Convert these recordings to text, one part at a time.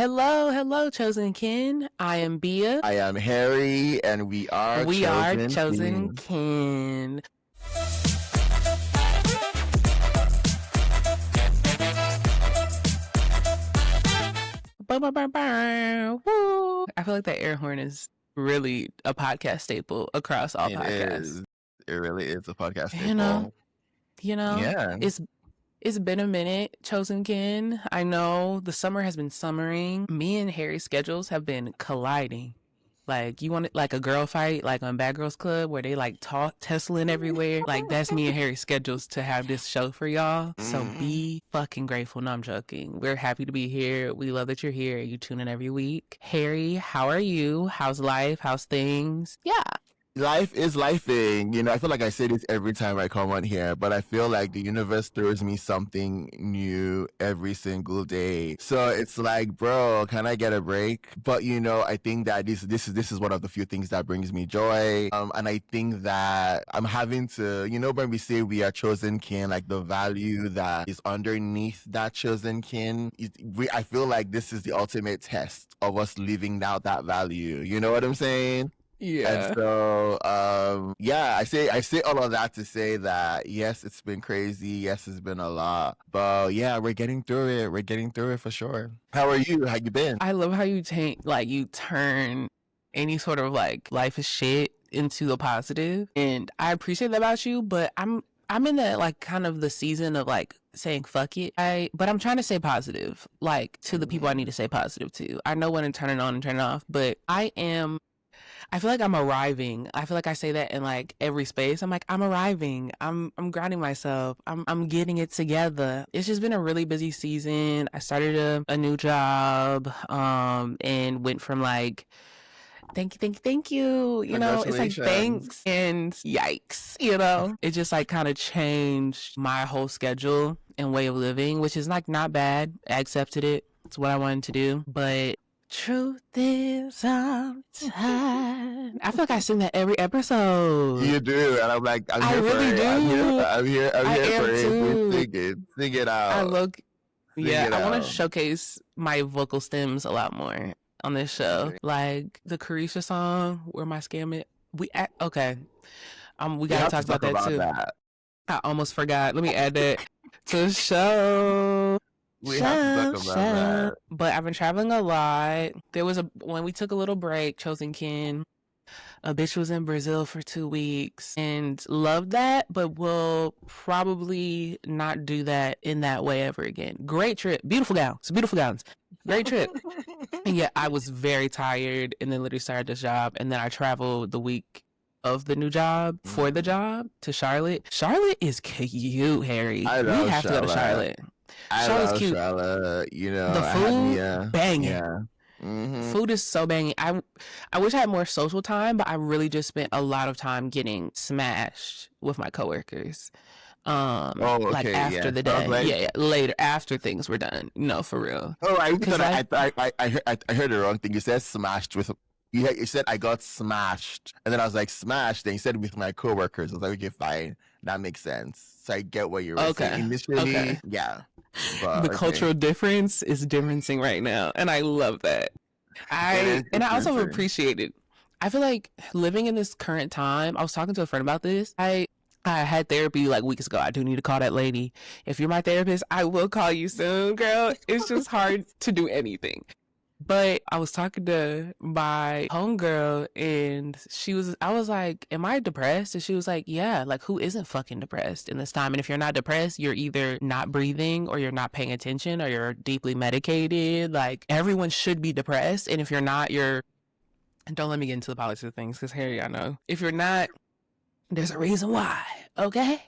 Hello, chosen kin. I am Bia. I am Harry, and we are chosen kin. Woo. I feel like that air horn is really a podcast staple across all podcasts. It really is a podcast staple. You know, yeah. It's been a minute, chosen kin. I know the summer has been summering. Me and Harry's schedules have been colliding. Like, you want it like a girl fight, like on Bad Girls Club, where they like talk Tesla everywhere. Like, that's me and Harry's schedules to have this show for y'all. So be fucking grateful. No, I'm joking. We're happy to be here. We love that you're here. You tune in every week. Harry, how are you? How's life? How's things? Yeah. Life is lifing. I feel like I say this every time I come on here, but I feel like the universe throws me something new every single day. So it's like, bro, can I get a break? But I think that this is one of the few things that brings me joy. And I think that I'm having to, when we say we are chosen kin, like the value that is underneath that chosen kin, I feel like this is the ultimate test of us living out that value. You know what I'm saying? Yeah. And so, I say all of that to say that, yes, it's been crazy. Yes, it's been a lot. But yeah, we're getting through it. We're getting through it for sure. How are you? How you been? I love how you turn any sort of like life is shit into a positive. And I appreciate that about you, but I'm in that like kind of the season of like saying fuck it. But I'm trying to say positive, like to the people I need to say positive to. I know when to turn it on and turn it off, but I feel like I'm arriving. I feel like I say that in like every space. I'm like, I'm arriving. I'm grounding myself. I'm getting it together. It's just been a really busy season. I started a new job, and went from like, thank you. It's like thanks and yikes, It just like kind of changed my whole schedule and way of living, which is like not bad. I accepted it. It's what I wanted to do. But truth is, I'm tired. I feel like I sing that every episode. You do, and I'm like, I'm here for it. I'm here for it. Sing it out. I want to showcase my vocal stems a lot more on this show. Okay. Like the Carisha song, "Where My Scam It." We gotta talk about that too. I almost forgot. Let me add that to the show. We have to talk about that. But I've been traveling a lot. When we took a little break, chosen kin, a bitch was in Brazil for 2 weeks and loved that, but will probably not do that in that way ever again. Great trip. Beautiful gowns. Great trip. And yet I was very tired and then literally started this job. And then I traveled the week of the new job for the job to Charlotte. Charlotte is cute, Harry. We have to go to Charlotte. Charlotte's cute. Charlotte, the food banging. Yeah. Mm-hmm. Food is so banging. I wish I had more social time, but I really just spent a lot of time getting smashed with my coworkers. Like after the day, later after things were done. For real. Oh, I heard the wrong thing. You said smashed with. You said I got smashed, and then I was like smashed. Then you said with my coworkers. I was like, okay, fine, that makes sense. So I get what you were saying initially. Yeah. But, cultural difference is differencing right now, and I love that. I also appreciate it. I feel like living in this current time. I was talking to a friend about this. I had therapy like weeks ago. I do need to call that lady. If you're my therapist, I will call you soon, girl. It's just hard to do anything. But I was talking to my homegirl and I was like, am I depressed? And she was like, yeah, like who isn't fucking depressed in this time? And if you're not depressed, you're either not breathing or you're not paying attention or you're deeply medicated. Like everyone should be depressed. And if you're not, and don't let me get into the politics of things because Harry, I know. If you're not, there's a reason why, okay?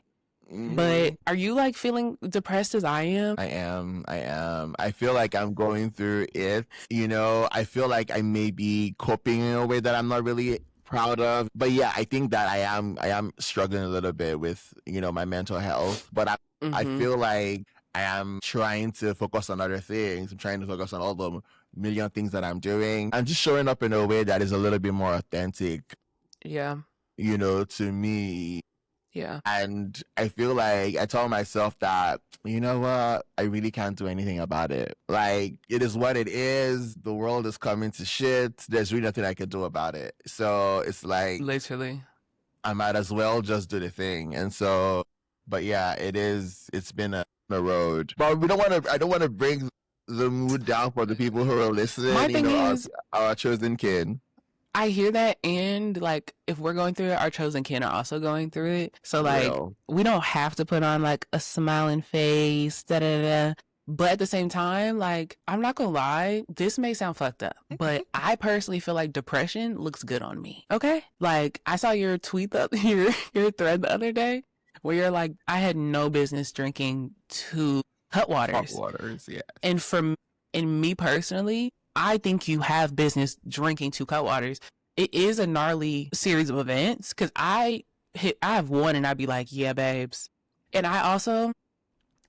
But are you like feeling depressed as I am? I am. I feel like I'm going through it. I feel like I may be coping in a way that I'm not really proud of. But yeah, I think that I am struggling a little bit with, my mental health. But I feel like I am trying to focus on other things. I'm trying to focus on all the million things that I'm doing. I'm just showing up in a way that is a little bit more authentic. Yeah. To me. Yeah. And I feel like I told myself that, you know what, I really can't do anything about it. Like, it is what it is. The world is coming to shit. There's really nothing I can do about it. So it's like, Literally. I might as well just do the thing. And so, but yeah, it's been a road. But I don't want to bring the mood down for the people who are listening, My thing is, our chosen kin. I hear that, and like if we're going through it, our chosen kin are also going through it. So like Real. we don't have to put on like a smiling face, da da da. But at the same time, like I'm not gonna lie, this may sound fucked up, but I personally feel like depression looks good on me. Okay, like I saw your tweet your thread the other day where you're like, I had no business drinking 2 Hot waters, waters, yeah. and and me personally, I think you have business drinking 2 waters. It is a gnarly series of events because I have one and I'd be like, yeah, babes. And I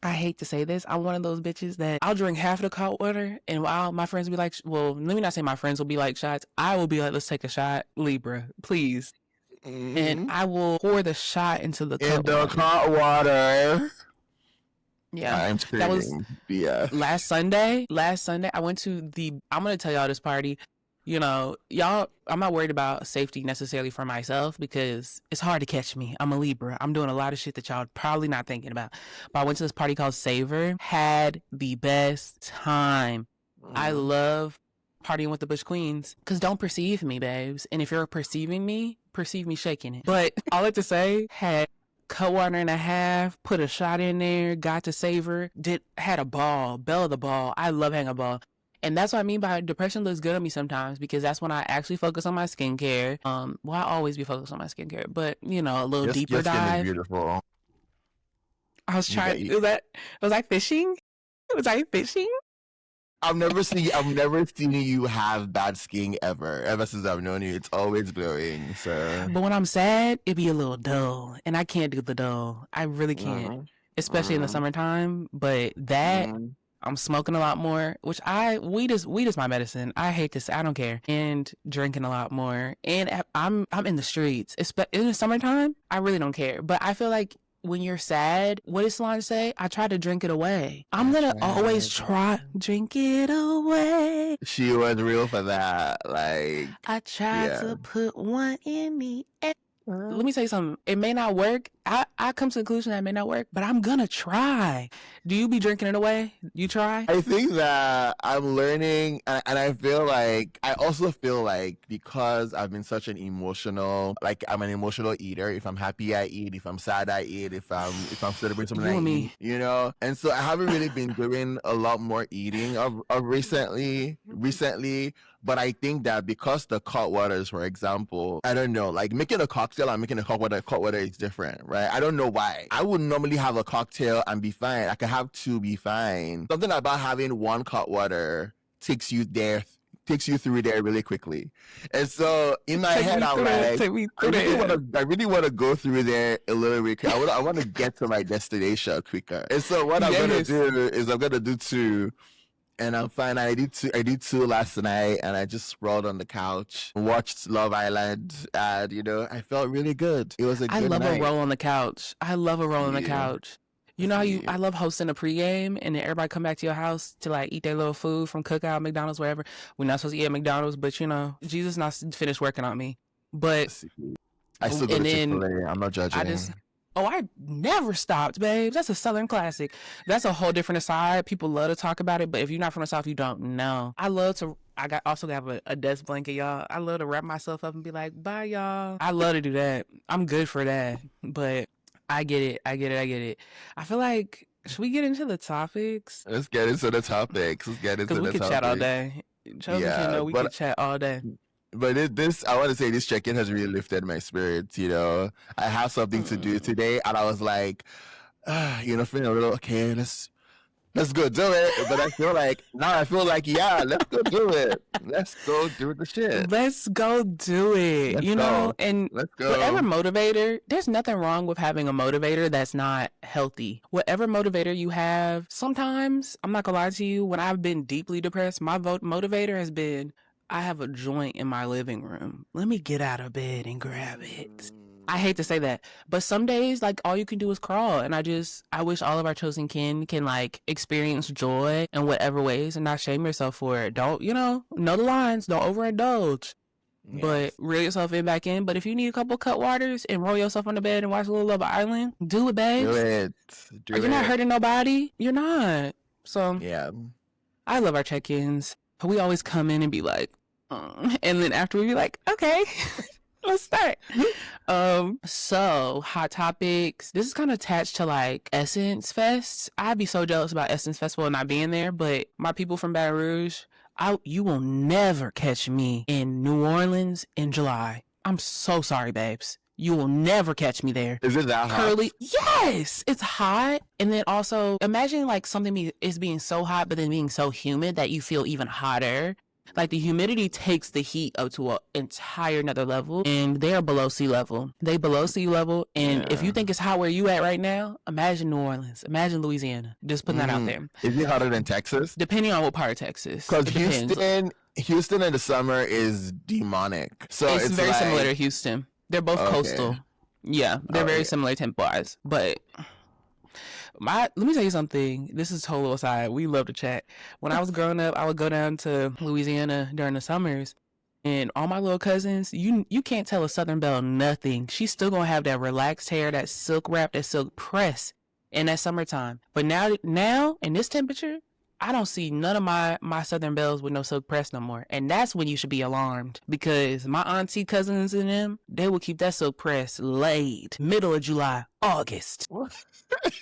hate to say this, I'm one of those bitches that I'll drink half the hot water, and while my friends will be like, well, let me not say my friends will be like shots. I will be like, let's take a shot, Libra, please. Mm-hmm. And I will pour the shot into the hot water. Yeah, I'm that was yeah. last Sunday. I went to I'm gonna tell y'all this party. You know, y'all, I'm not worried about safety necessarily for myself because it's hard to catch me. I'm a Libra. I'm doing a lot of shit that y'all probably not thinking about. But I went to this party called Savor. Had the best time. I love partying with the Bush Queens because don't perceive me, babes. And if you're perceiving me, perceive me shaking it. But all I have to say, had cut 1.5, put a shot in there, got to Savor, had a ball, bell of the ball. I love having a ball. And that's what I mean by depression looks good on me sometimes because that's when I actually focus on my skincare. Well, I always be focused on my skincare, but you know, a little deeper dive. Beautiful. I was trying. Was I fishing? Was I fishing? I've never seen you have bad skin ever since I've known you. It's always glowing. So, but when I'm sad, it be a little dull, and I can't do the dull. I really can't, especially in the summertime. But that. I'm smoking a lot more, which weed is my medicine. I hate to say, I don't care. And drinking a lot more. And I'm in the streets. In the summertime, I really don't care. But I feel like when you're sad, what does Solange say? I try to drink it away. I'm gonna always try drink it away. She was real for that. Like I tried to put one in me. Let me tell you something. It may not work. I come to the conclusion that it may not work, but I'm gonna try. Do you be drinking it away? You try? I think that I'm learning, and I also feel like because I've been such an emotional, like I'm an emotional eater. If I'm happy, I eat. If I'm sad, I eat. If I'm celebrating something, I eat. You know, and so I haven't really been doing a lot more eating of recently. But I think that because the hot waters, for example, I don't know, like making a cocktail and making a hot water is different, right? I don't know why. I would normally have a cocktail and be fine. I can have 2, be fine. Something about having 1 hot water takes you through there really quickly. And so in my head, I'm like, I really want to go through there a little bit quicker. I want to get to my destination quicker. And so what I'm going to do is I'm going to do 2. And I'm fine. I did 2 last night, and I just sprawled on the couch, watched Love Island, and you know, I felt really good. It was a good night. I love a roll on the couch. You know how I love hosting a pregame, and then everybody come back to your house to like eat their little food from Cookout, McDonald's, wherever. We're not supposed to eat at McDonald's, but you know, Jesus not finished working on me. But I still go to Chick-fil-A. I'm not judging. I never stopped, babe. That's a Southern classic. That's a whole different aside. People love to talk about it, but if you're not from the South, you don't know. I also have a desk blanket, y'all. I love to wrap myself up and be like, bye, y'all. I love to do that. I'm good for that. But I get it. I feel like, should we get into the topics? Let's get into the topics. Because we could chat all day. We could chat all day. But I want to say this check-in has really lifted my spirits, you know. I have something to do today, and I was like, feeling a little, okay, let's go do it. But I feel like, yeah, let's go do it. Let's go do the shit. Let's go do it, and let's go. Whatever motivator, there's nothing wrong with having a motivator that's not healthy. Whatever motivator you have, sometimes, I'm not going to lie to you, when I've been deeply depressed, my motivator has been, I have a joint in my living room. Let me get out of bed and grab it. I hate to say that, but some days, like, all you can do is crawl. And I wish all of our chosen kin can, like, experience joy in whatever ways and not shame yourself for it. Don't, know the lines, don't overindulge, but Yes. reel yourself back in. But if you need a couple cut waters and roll yourself on the bed and watch a little Love Island, do it, Do babes. it. Do You're not it. hurting nobody. You're not. So, Yeah. I love our check-ins. We always come in and be like, and then after we be like, okay. Let's start. So hot topics. This is kind of attached to like Essence Fest. I'd be so jealous about Essence Festival not being there, but my people from Baton Rouge, you will never catch me in New Orleans in July. I'm so sorry, babes. You will never catch me there. Is it that hot? Curly, yes, it's hot. And then also imagine like something is being so hot, but then being so humid that you feel even hotter. Like the humidity takes the heat up to an entire another level, and they are below sea level. They below sea level, and if you think it's hot where you at right now, imagine New Orleans, imagine Louisiana. Just putting that out there. Is it hotter than Texas? Depending on what part of Texas. Because Houston in the summer is demonic. So it's very similar to Houston. They're both coastal. Yeah, they're very similar tempo-wise, but. Let me tell you something. This is total aside. We love to chat. When I was growing up, I would go down to Louisiana during the summers, and all my little cousins, you can't tell a Southern belle nothing. She's still gonna have that relaxed hair, that silk wrap, that silk press in that summertime. But now in this temperature, I don't see none of my Southern belles with no silk press no more. And that's when you should be alarmed, because my auntie cousins and them, they will keep that silk press laid middle of July, August.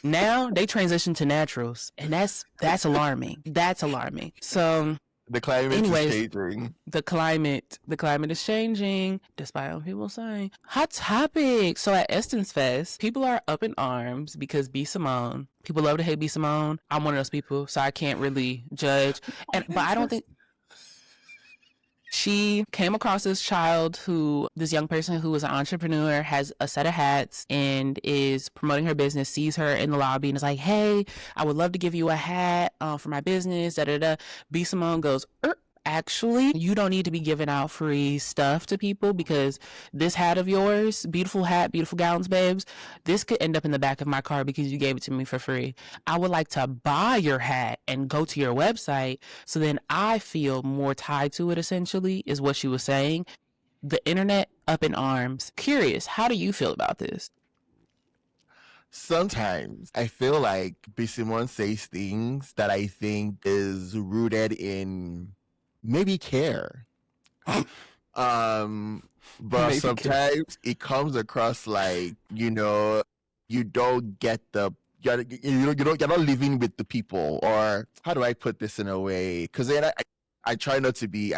Now they transition to naturals, and that's alarming. That's alarming. So the climate is changing. The climate is changing, despite what people saying. Hot topic. So at Essence Fest, people are up in arms because B. Simone. People love to hate B. Simone. I'm one of those people, so I can't really judge. But I don't think. She came across this young person who is an entrepreneur, has a set of hats, and is promoting her business, sees her in the lobby and is like, hey, I would love to give you a hat for my business, da-da-da. B. Simone goes, actually, you don't need to be giving out free stuff to people, because this hat of yours, beautiful hat, beautiful gowns, babes, this could end up in the back of my car because you gave it to me for free. I would like to buy your hat and go to your website, so then I feel more tied to it, essentially, is what she was saying. The internet up in arms. Curious, how do you feel about this? Sometimes I feel like B. Simone says things that I think is rooted in maybe care. But maybe sometimes it comes across like, you don't get you're not living with the people, or how do I put this in a way? Because then I try not to be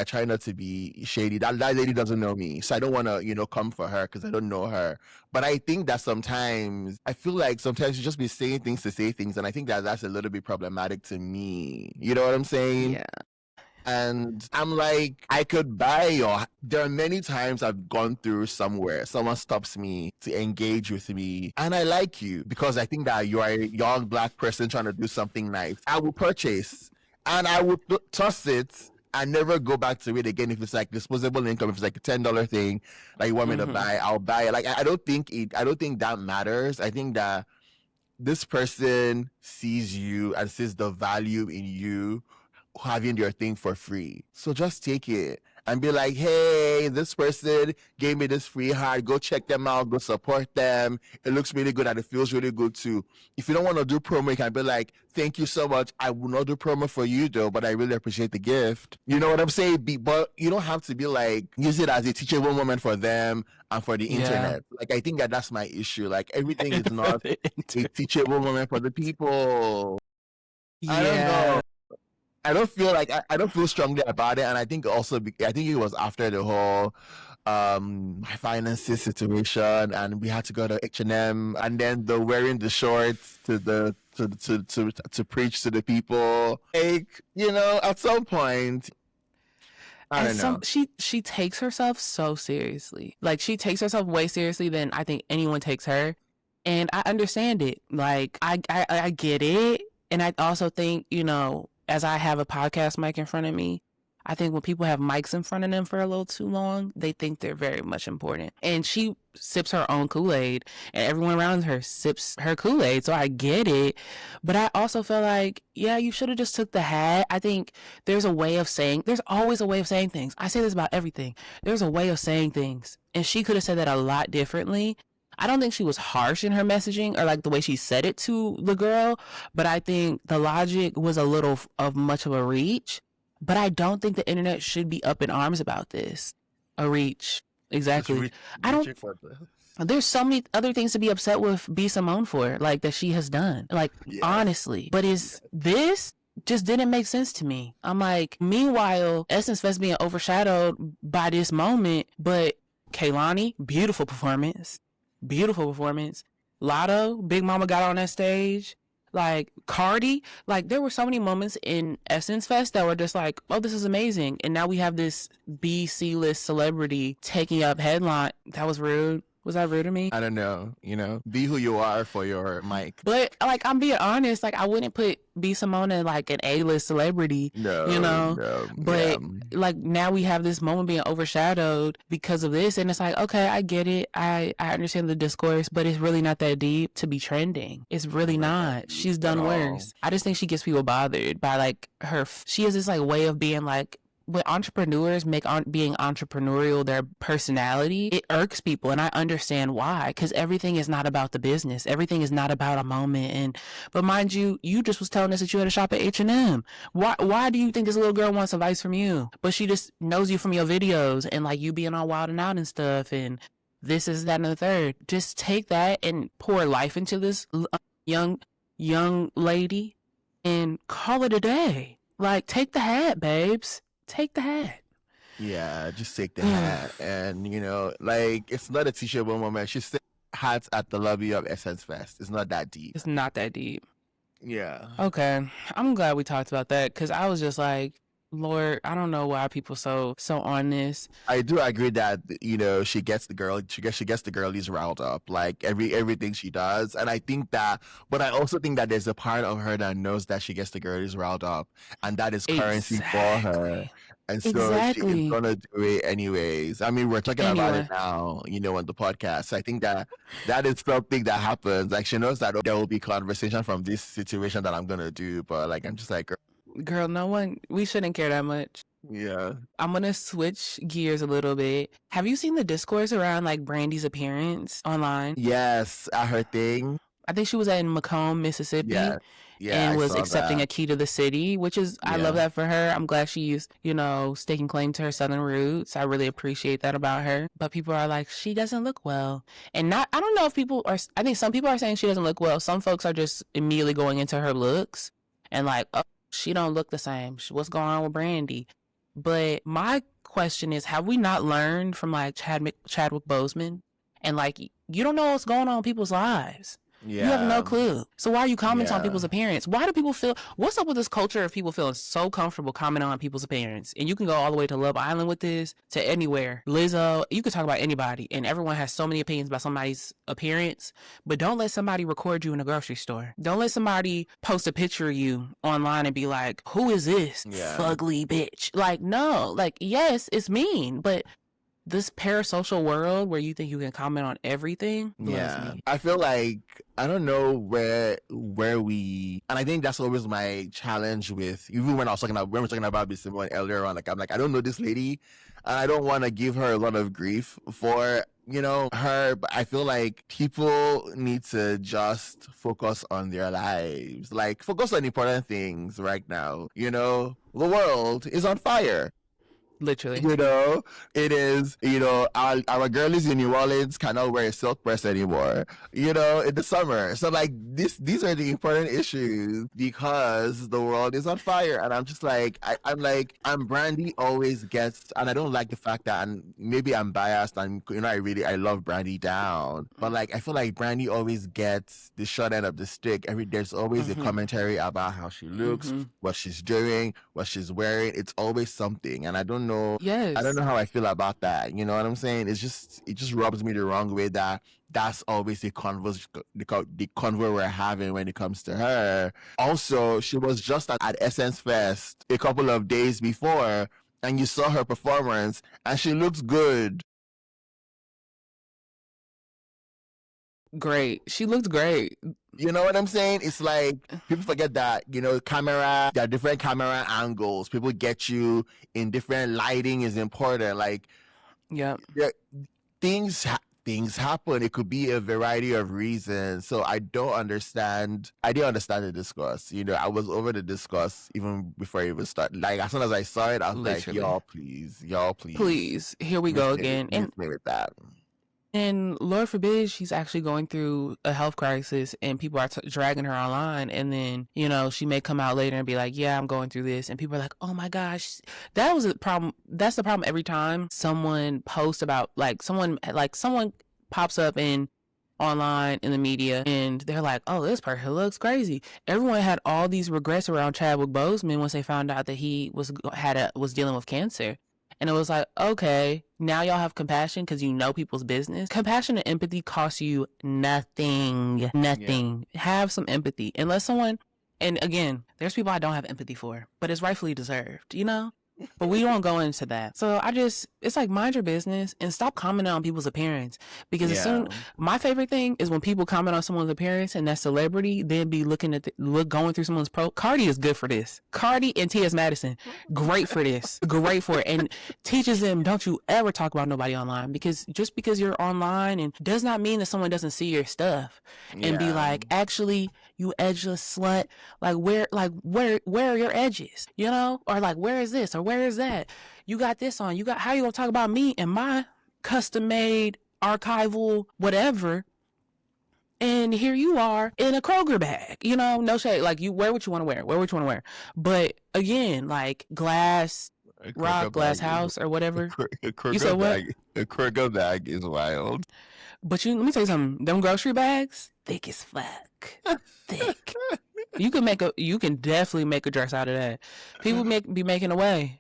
shady. That lady doesn't know me, so I don't want to come for her because I don't know her. But I think that sometimes I feel like sometimes you just be saying things to say things, and I think that that's a little bit problematic to me. You know what I'm saying? Yeah. And I'm like, I could there are many times I've gone through somewhere, someone stops me to engage with me, and I like you because I think that you are a young Black person trying to do something nice. I will purchase, and I will toss it and never go back to it again. If it's like disposable income, if it's like a $10 thing like you want me to buy, I'll buy it. Like, I don't think that matters. I think that this person sees you and sees the value in you having your thing for free. So just take it and be like, hey, this person gave me this free hat. Go check them out. Go support them. It looks really good and it feels really good too. If you don't want to do promo, you can be like, thank you so much. I will not do promo for you though, but I really appreciate the gift. You know what I'm saying? But you don't have to be like, use it as a teachable moment for them and for the internet. Like, I think that's my issue. Like, everything is not a teachable moment for the people. I don't know. I don't feel strongly about it, and I think also I think it was after the whole my finances situation, and we had to go to H&M, and then the wearing the shorts to preach to the people. Like, at some point, I don't know. She takes herself so seriously. Like, she takes herself way seriously than I think anyone takes her, and I understand it. Like, I get it, and I also think, as I have a podcast mic in front of me, I think when people have mics in front of them for a little too long, they think they're very much important. And she sips her own Kool-Aid, and everyone around her sips her Kool-Aid. So I get it. But I also feel like, yeah, you should have just took the hat. I think there's always a way of saying things. I say this about everything. There's a way of saying things. And she could have said that a lot differently. I don't think she was harsh in her messaging or like the way she said it to the girl, but I think the logic was a little of much of a reach. But I don't think the internet should be up in arms about this. A reach. Exactly. I don't. There's so many other things to be upset with B. Simone for, like that she has done. Like, honestly. But this just didn't make sense to me. I'm like, meanwhile, Essence Fest being overshadowed by this moment, but Kehlani, beautiful performance. Beautiful performance. Lotto, Big Mama got on that stage. Like Cardi, like there were so many moments in Essence Fest that were just like, oh, this is amazing. And now we have this B-C list celebrity taking up headline. That was rude. Was that rude of me? I don't know. Be who you are for your mic. But like, I'm being honest. Like, I wouldn't put B. Simone in like an A-list celebrity. No. But like now we have this moment being overshadowed because of this, and it's like, okay, I get it. I understand the discourse, but it's really not that deep to be trending. It's really not. She's done worse. I just think she gets people bothered by like she has this like way of being like, when entrepreneurs make being entrepreneurial their personality, it irks people, and I understand why, because everything is not about the business. Everything is not about a moment. But mind you, you just was telling us that you had a shop at H&M. Why do you think this little girl wants advice from you? But she just knows you from your videos and like you being all wild and out and stuff, and this is that and the third. Just take that and pour life into this young lady and call it a day. Like, take the hat, babes. Take the hat. Yeah, just take the hat. And, like, it's not a teachable moment. She said hats at the lobby of Essence Fest. It's not that deep. It's not that deep. Yeah. Okay. I'm glad we talked about that, because I was just like, Lord, I don't know why people so on this. I do agree that she gets the girlies riled up, like everything she does, and I think that, but I also think that there's a part of her that knows that she gets the girlies riled up, and that is currency for her, and so she's gonna do it anyways. I mean, we're talking about it now, on the podcast. So I think that is something that happens. Like, she knows that there will be conversation from this situation that I'm gonna do, but like, I'm just like, girl, we shouldn't care that much. Yeah. I'm going to switch gears a little bit. Have you seen the discourse around like Brandy's appearance online? Yes, at her thing. I think she was in Macomb, Mississippi. Yeah, and was accepting a key to the city, which is, I love that for her. I'm glad she's, staking claim to her Southern roots. I really appreciate that about her. But people are like, she doesn't look well. And I don't know if I think some people are saying she doesn't look well. Some folks are just immediately going into her looks and like, oh, she don't look the same. What's going on with Brandy? But my question is, have we not learned from like Chadwick Boseman? And like, you don't know what's going on in people's lives. Yeah. You have no clue. So why are you commenting on people's appearance? Why do people what's up with this culture of people feeling so comfortable commenting on people's appearance? And you can go all the way to Love Island with this, to anywhere. Lizzo, you could talk about anybody, and everyone has so many opinions about somebody's appearance, but don't let somebody record you in a grocery store. Don't let somebody post a picture of you online and be like, who is this fugly bitch? Like, no, like, yes, it's mean, but this parasocial world where you think you can comment on everything blows me. I feel like, I don't know where we, and I think that's always my challenge with, even when we were talking about this Simone earlier on, like, I'm like, I don't know this lady, and I don't want to give her a lot of grief for her, but I feel like people need to just focus on their lives, like focus on important things right now. The world is on fire. Literally. It is, our girlies in New Orleans cannot wear a silk press anymore, in the summer. So like these are the important issues because the world is on fire. And I'm just like, I'm Brandy always gets, and I don't like the fact that, and maybe I'm biased, and I love Brandy down, but like, I feel like Brandy always gets the short end of the stick. There's always a commentary about how she looks, what she's doing, what she's wearing. It's always something. And I don't know how I feel about that. You know what I'm saying? It just rubs me the wrong way that that's always the convo we're having when it comes to her. Also, she was just at Essence Fest a couple of days before, and you saw her performance and she looks good. Great. She looked great. You know what I'm saying? It's like people forget that, you know, camera, there are different camera angles. People get you in different lighting is important. Like, Yep. there, things happen. It could be a variety of reasons. So I don't understand. I didn't understand the discourse. You know, I was over the discourse even before it even started. Like, as soon as I saw it, I was like, Literally. y'all please. Please. Here we go again. Miss me with that. And Lord forbid she's actually going through a health crisis and people are dragging her online. And then, you know, she may come out later and be like, yeah, I'm going through this. And people are like, oh my gosh, that was a problem. That's the problem every time someone posts about someone pops up in online in the media and they're like, oh, this person looks crazy. Everyone had all these regrets around Chadwick Boseman once they found out that he was dealing with cancer. And it was like, okay, now y'all have compassion because you know people's business. Compassion and empathy cost you nothing. Nothing. Yeah. Have some empathy. Unless someone, and again, there's people I don't have empathy for, but it's rightfully deserved, you know? But we won't go into that. So it's like, mind your business and stop commenting on people's appearance. Because my favorite thing is when people comment on someone's appearance and that celebrity, then be looking at going through someone's Cardi is good for this. Cardi and T.S. Madison, great for this. Great for it. And teaches them, don't you ever talk about nobody online. Because just because you're online and does not mean that someone doesn't see your stuff. And be like, actually, you edgeless slut. Like where are your edges? You know? Or like, where is this? Or where is that? You got this on. How you gonna talk about me and my custom made archival whatever? And here you are in a Kroger bag. You know, no shade. Like, you wear what you want to wear. Wear what you want to wear. But again, like glass house or whatever. A Kroger bag is wild. But let me tell you something. Them grocery bags, thick as fuck. Thick. You can definitely make a dress out of that. People be making away.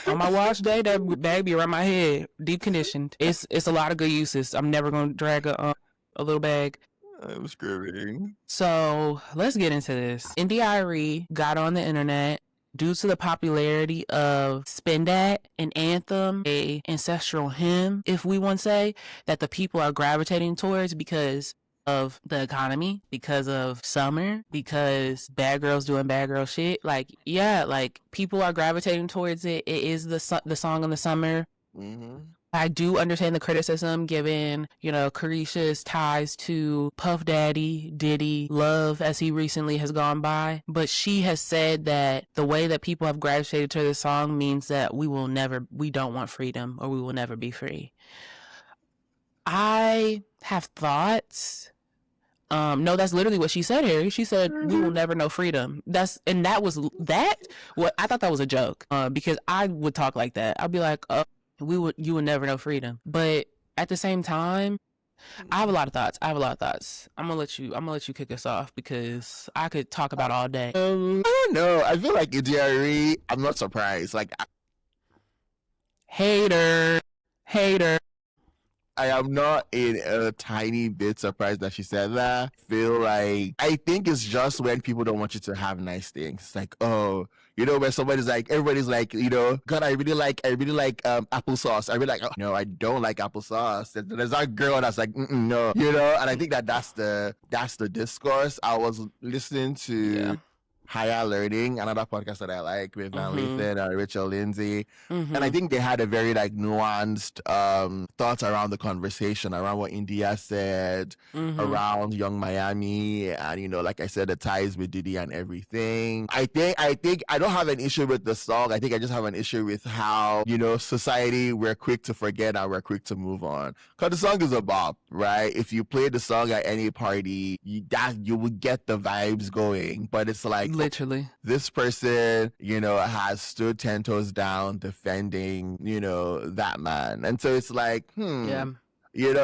On my wash day, that bag be around my head, deep conditioned. It's a lot of good uses. I'm never gonna drag a little bag. I'm screaming. So let's get into this. NDIRE got on the internet due to the popularity of Spin Dat, an anthem, a ancestral hymn, if we want to say, that the people are gravitating towards because of the economy, because of summer, because bad girls doing bad girl shit. Like, yeah, like people are gravitating towards it. It is the song in the summer. Mm-hmm. I do understand the criticism given, you know, Carisha's ties to Puff Daddy, Diddy, Love, as he recently has gone by. But she has said that the way that people have gravitated to this song means that we don't want freedom, or we will never be free. I have thoughts. No, that's literally what she said here. She said, we will never know freedom. What I thought that was a joke, because I would talk like that. I'd be like, you would never know freedom. But at the same time, I have a lot of thoughts. I'm gonna let you kick us off because I could talk about all day. I don't know. I feel like NDIRE, I'm not surprised. Like, hater. I am not in a tiny bit surprised that she said that. I think it's just when people don't want you to have nice things. It's like, oh, you know, when everybody's like, you know, God, I really like applesauce. I really like, oh, no, I don't like applesauce. There's that girl that's like, no, you know, and I think that's the discourse. I was listening to Higher Learning, another podcast that I like with Van Lathan and Rachel Lindsay. And I think they had a very nuanced thoughts around the conversation, around what India said, around Young Miami, and, you know, like I said, the ties with Diddy and everything. I think I don't have an issue with the song. I think I just have an issue with how, you know, society, we're quick to forget and we're quick to move on. Because the song is a bop, right? If you play the song at any party, you would get the vibes going. But it's like, literally, this person, you know, has stood 10 toes down defending, you know, that man. And so it's like, you know,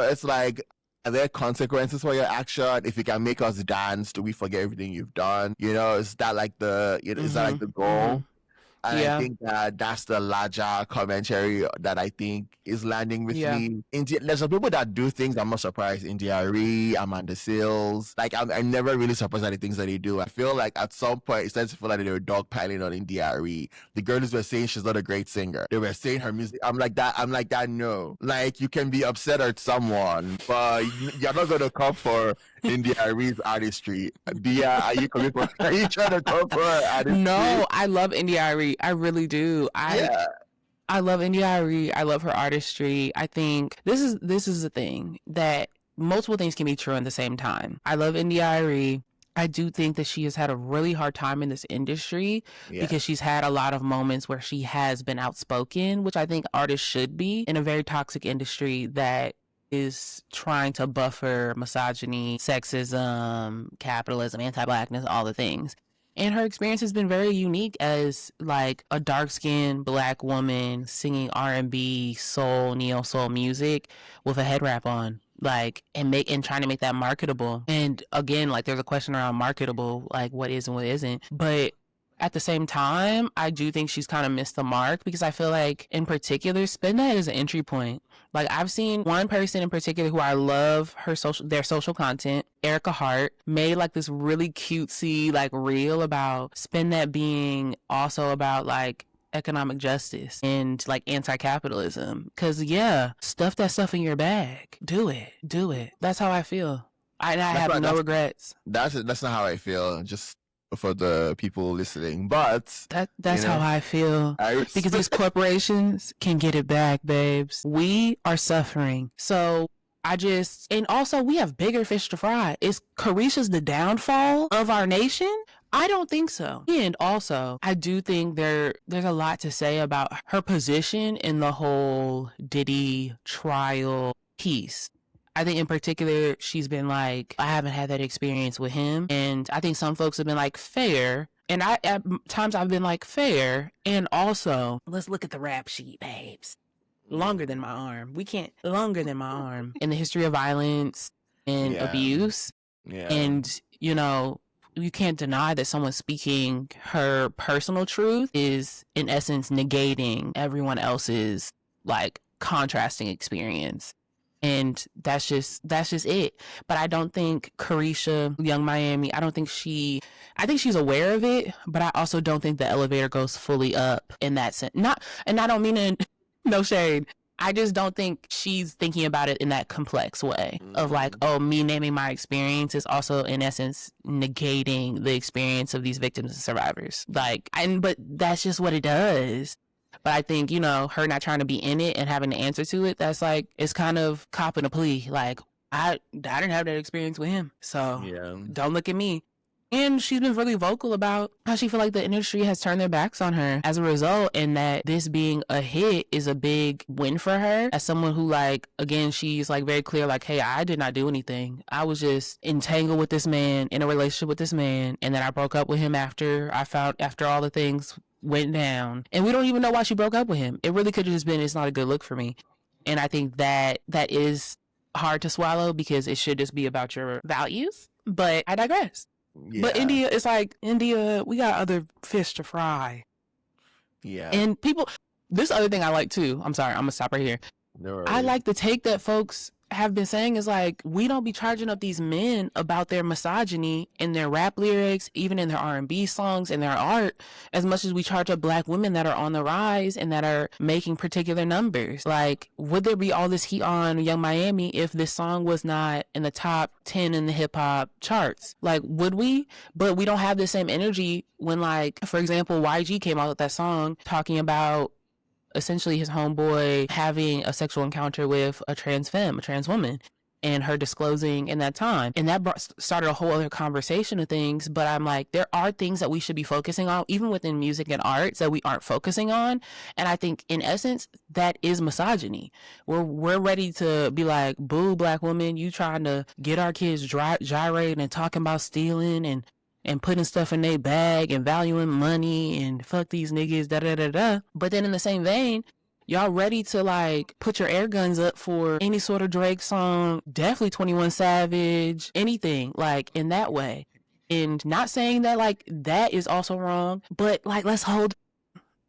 it's like, are there consequences for your action? If you can make us dance, do we forget everything you've done? You know, is that like the goal? And I Yeah. think that that's the larger commentary that I think is landing with Yeah. me. There's some people that do things I'm not surprised. India Ree, Amanda Seales. Like, I'm never really surprised at the things that they do. I feel like at some point, it starts to feel like they were dogpiling on India Ree. The girls were saying she's not a great singer. They were saying her music. I'm like that, no. Like, you can be upset at someone, but you're not going to come for India Ree's artistry. Dia, are you coming for? Are you trying to come for her artistry? No, I love India.Arie. I really do. I love India.Arie. I love her artistry. I think this is the thing, that multiple things can be true at the same time. I love India.Arie. I do think that she has had a really hard time in this industry because she's had a lot of moments where she has been outspoken, which I think artists should be, in a very toxic industry that is trying to buffer misogyny, sexism, capitalism, anti-blackness, all the things. And her experience has been very unique as like a dark-skinned Black woman singing R&B, soul, neo soul music with a head wrap on, like, and trying to make that marketable. And again, like, there's a question around marketable, like what is and what isn't. But at the same time, I do think she's kind of missed the mark, because I feel like in particular, spend that as an entry point. Like, I've seen one person in particular who I love their social content, Erica Hart, made like this really cutesy like reel about spend that being also about like economic justice and like anti-capitalism. Cause yeah, stuff that stuff in your bag. Do it. That's how I feel. I have no regrets. That's not how I feel. Just for the people listening, but that's how I feel, because these corporations can get it back, babes. We are suffering, so and also we have bigger fish to fry. Is Carisha's the downfall of our nation? I don't think so. And also, I do think there's a lot to say about her position in the whole Diddy trial piece. I think in particular, she's been like, I haven't had that experience with him. And I think some folks have been like, fair. And at times I've been like, fair. And also, let's look at the rap sheet, babes. Longer than my arm. Longer than my arm. In the history of violence and abuse. Yeah. And, you can't deny that someone speaking her personal truth is, in essence, negating everyone else's, like, contrasting experience. And that's just it. But I don't think Carisha, Young Miami, I think she's aware of it, but I also don't think the elevator goes fully up in that sense. And I don't mean no shade. I just don't think she's thinking about it in that complex way of like, oh, me naming my experience is also in essence negating the experience of these victims and survivors. Like, but that's just what it does. But I think, her not trying to be in it and having to answer to it, that's like, it's kind of copping a plea. Like, I didn't have that experience with him, so don't look at me. And she's been really vocal about how she feel like the industry has turned their backs on her as a result, and that this being a hit is a big win for her. As someone who, like, again, she's like very clear, like, hey, I did not do anything. I was just entangled with this man, in a relationship with this man, and then I broke up with him after all the things went down, and we don't even know why she broke up with him. It really could have just been, it's not a good look for me. And I think that is hard to swallow, because it should just be about your values. But I digress. But India, it's like, we got other fish to fry. Yeah. And this other thing I like too, I'm sorry, I'm gonna stop right here. No, I like the take that folks have been saying is like, we don't be charging up these men about their misogyny in their rap lyrics, even in their R&B songs and their art, as much as we charge up Black women that are on the rise and that are making particular numbers. Like, would there be all this heat on Young Miami if this song was not in the top 10 in the hip hop charts? Like, would we? But we don't have the same energy when, like, for example, YG came out with that song talking about essentially his homeboy having a sexual encounter with a trans woman, and her disclosing in that time. And that started a whole other conversation of things. But I'm like, there are things that we should be focusing on, even within music and arts, that we aren't focusing on. And I think in essence, that is misogyny. We're ready to be like, boo, Black woman, you trying to get our kids gyrating and talking about stealing and putting stuff in their bag and valuing money and fuck these niggas, da-da-da-da. But then in the same vein, y'all ready to like put your air guns up for any sort of Drake song, definitely 21 Savage, anything like in that way. And not saying that like that is also wrong, but like let's hold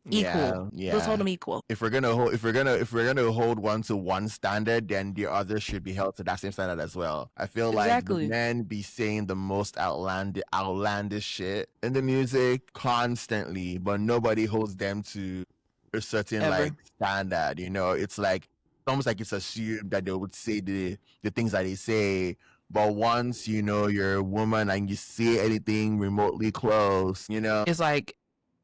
Equal. Yeah. Let's hold them equal. If we're gonna hold one to one standard, then the others should be held to that same standard as well. I feel like the Exactly. men be saying the most outlandish shit in the music constantly, but nobody holds them to a certain Ever. like standard. You know, it's like almost like it's assumed that they would say the things that they say. But once you know you're a woman and you say anything remotely close, you know, It's like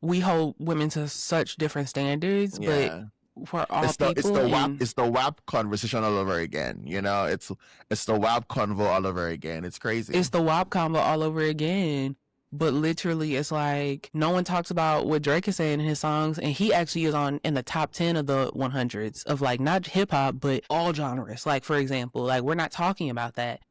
we hold women to such different standards, yeah. but for all It's the people, and it's the WAP conversation all over again. You know, it's the WAP convo all over again. It's crazy. it's the WAP combo all over again. But literally, it's like no one talks about what Drake is saying in his songs, and he actually is in the top 10 of the 100s of like not hip hop, but all genres. Like for example, like we're not talking about that,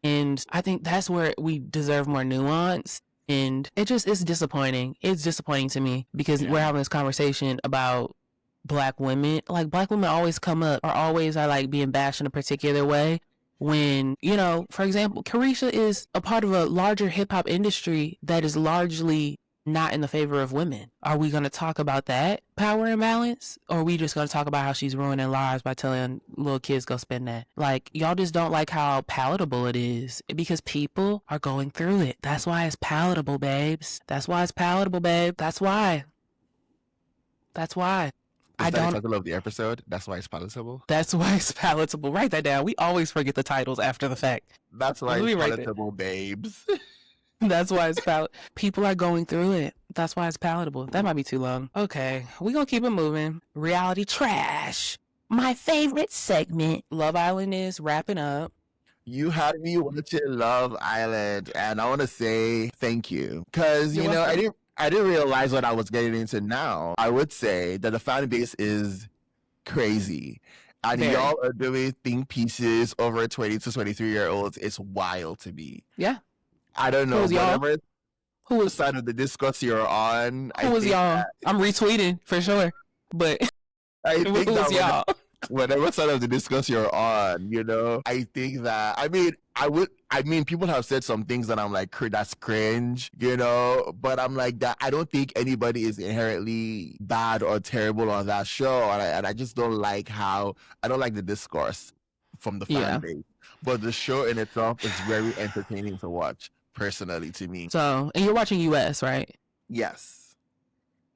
and I think that's where we deserve more nuance. And it's disappointing. It's disappointing to me because we're having this conversation about Black women. Like Black women always come up or always are like being bashed in a particular way. When, you know, for example, Carisha is a part of a larger hip hop industry that is largely not in the favor of women. Are we going to talk about that power imbalance? Or are we just going to talk about how she's ruining lives by telling little kids go spend that? Like, y'all just don't like how palatable it is because people are going through it. That's why it's palatable, babes. That's why it's palatable, babe. That's why. That's why. Is that the title of the episode? That's why it's palatable? That's why it's palatable. Write that down. We always forget the titles after the fact. That's why it's palatable, babes. That's why it's palatable. People are going through it. That's why it's palatable. That might be too long. Okay, we're going to keep it moving. Reality trash. My favorite segment. Love Island is wrapping up. You had me watching Love Island, and I want to say thank you. Because, you know, I didn't realize what I was getting into now. I would say that the fan base is crazy. And y'all are doing think pieces over 20 to 23-year-olds. It's wild to me. Yeah. I don't know. Who was side of the discourse you're on? Who was y'all? I'm retweeting for sure. But I think who was y'all? Whatever side of the discourse you're on, you know, I think that, I mean, people have said some things that I'm like, that's cringe, you know, but I'm like that. I don't think anybody is inherently bad or terrible on that show. And I just don't like I don't like the discourse from the fan base. But the show in itself is very entertaining to watch, personally, to me. So, and you're watching US, right? Yes.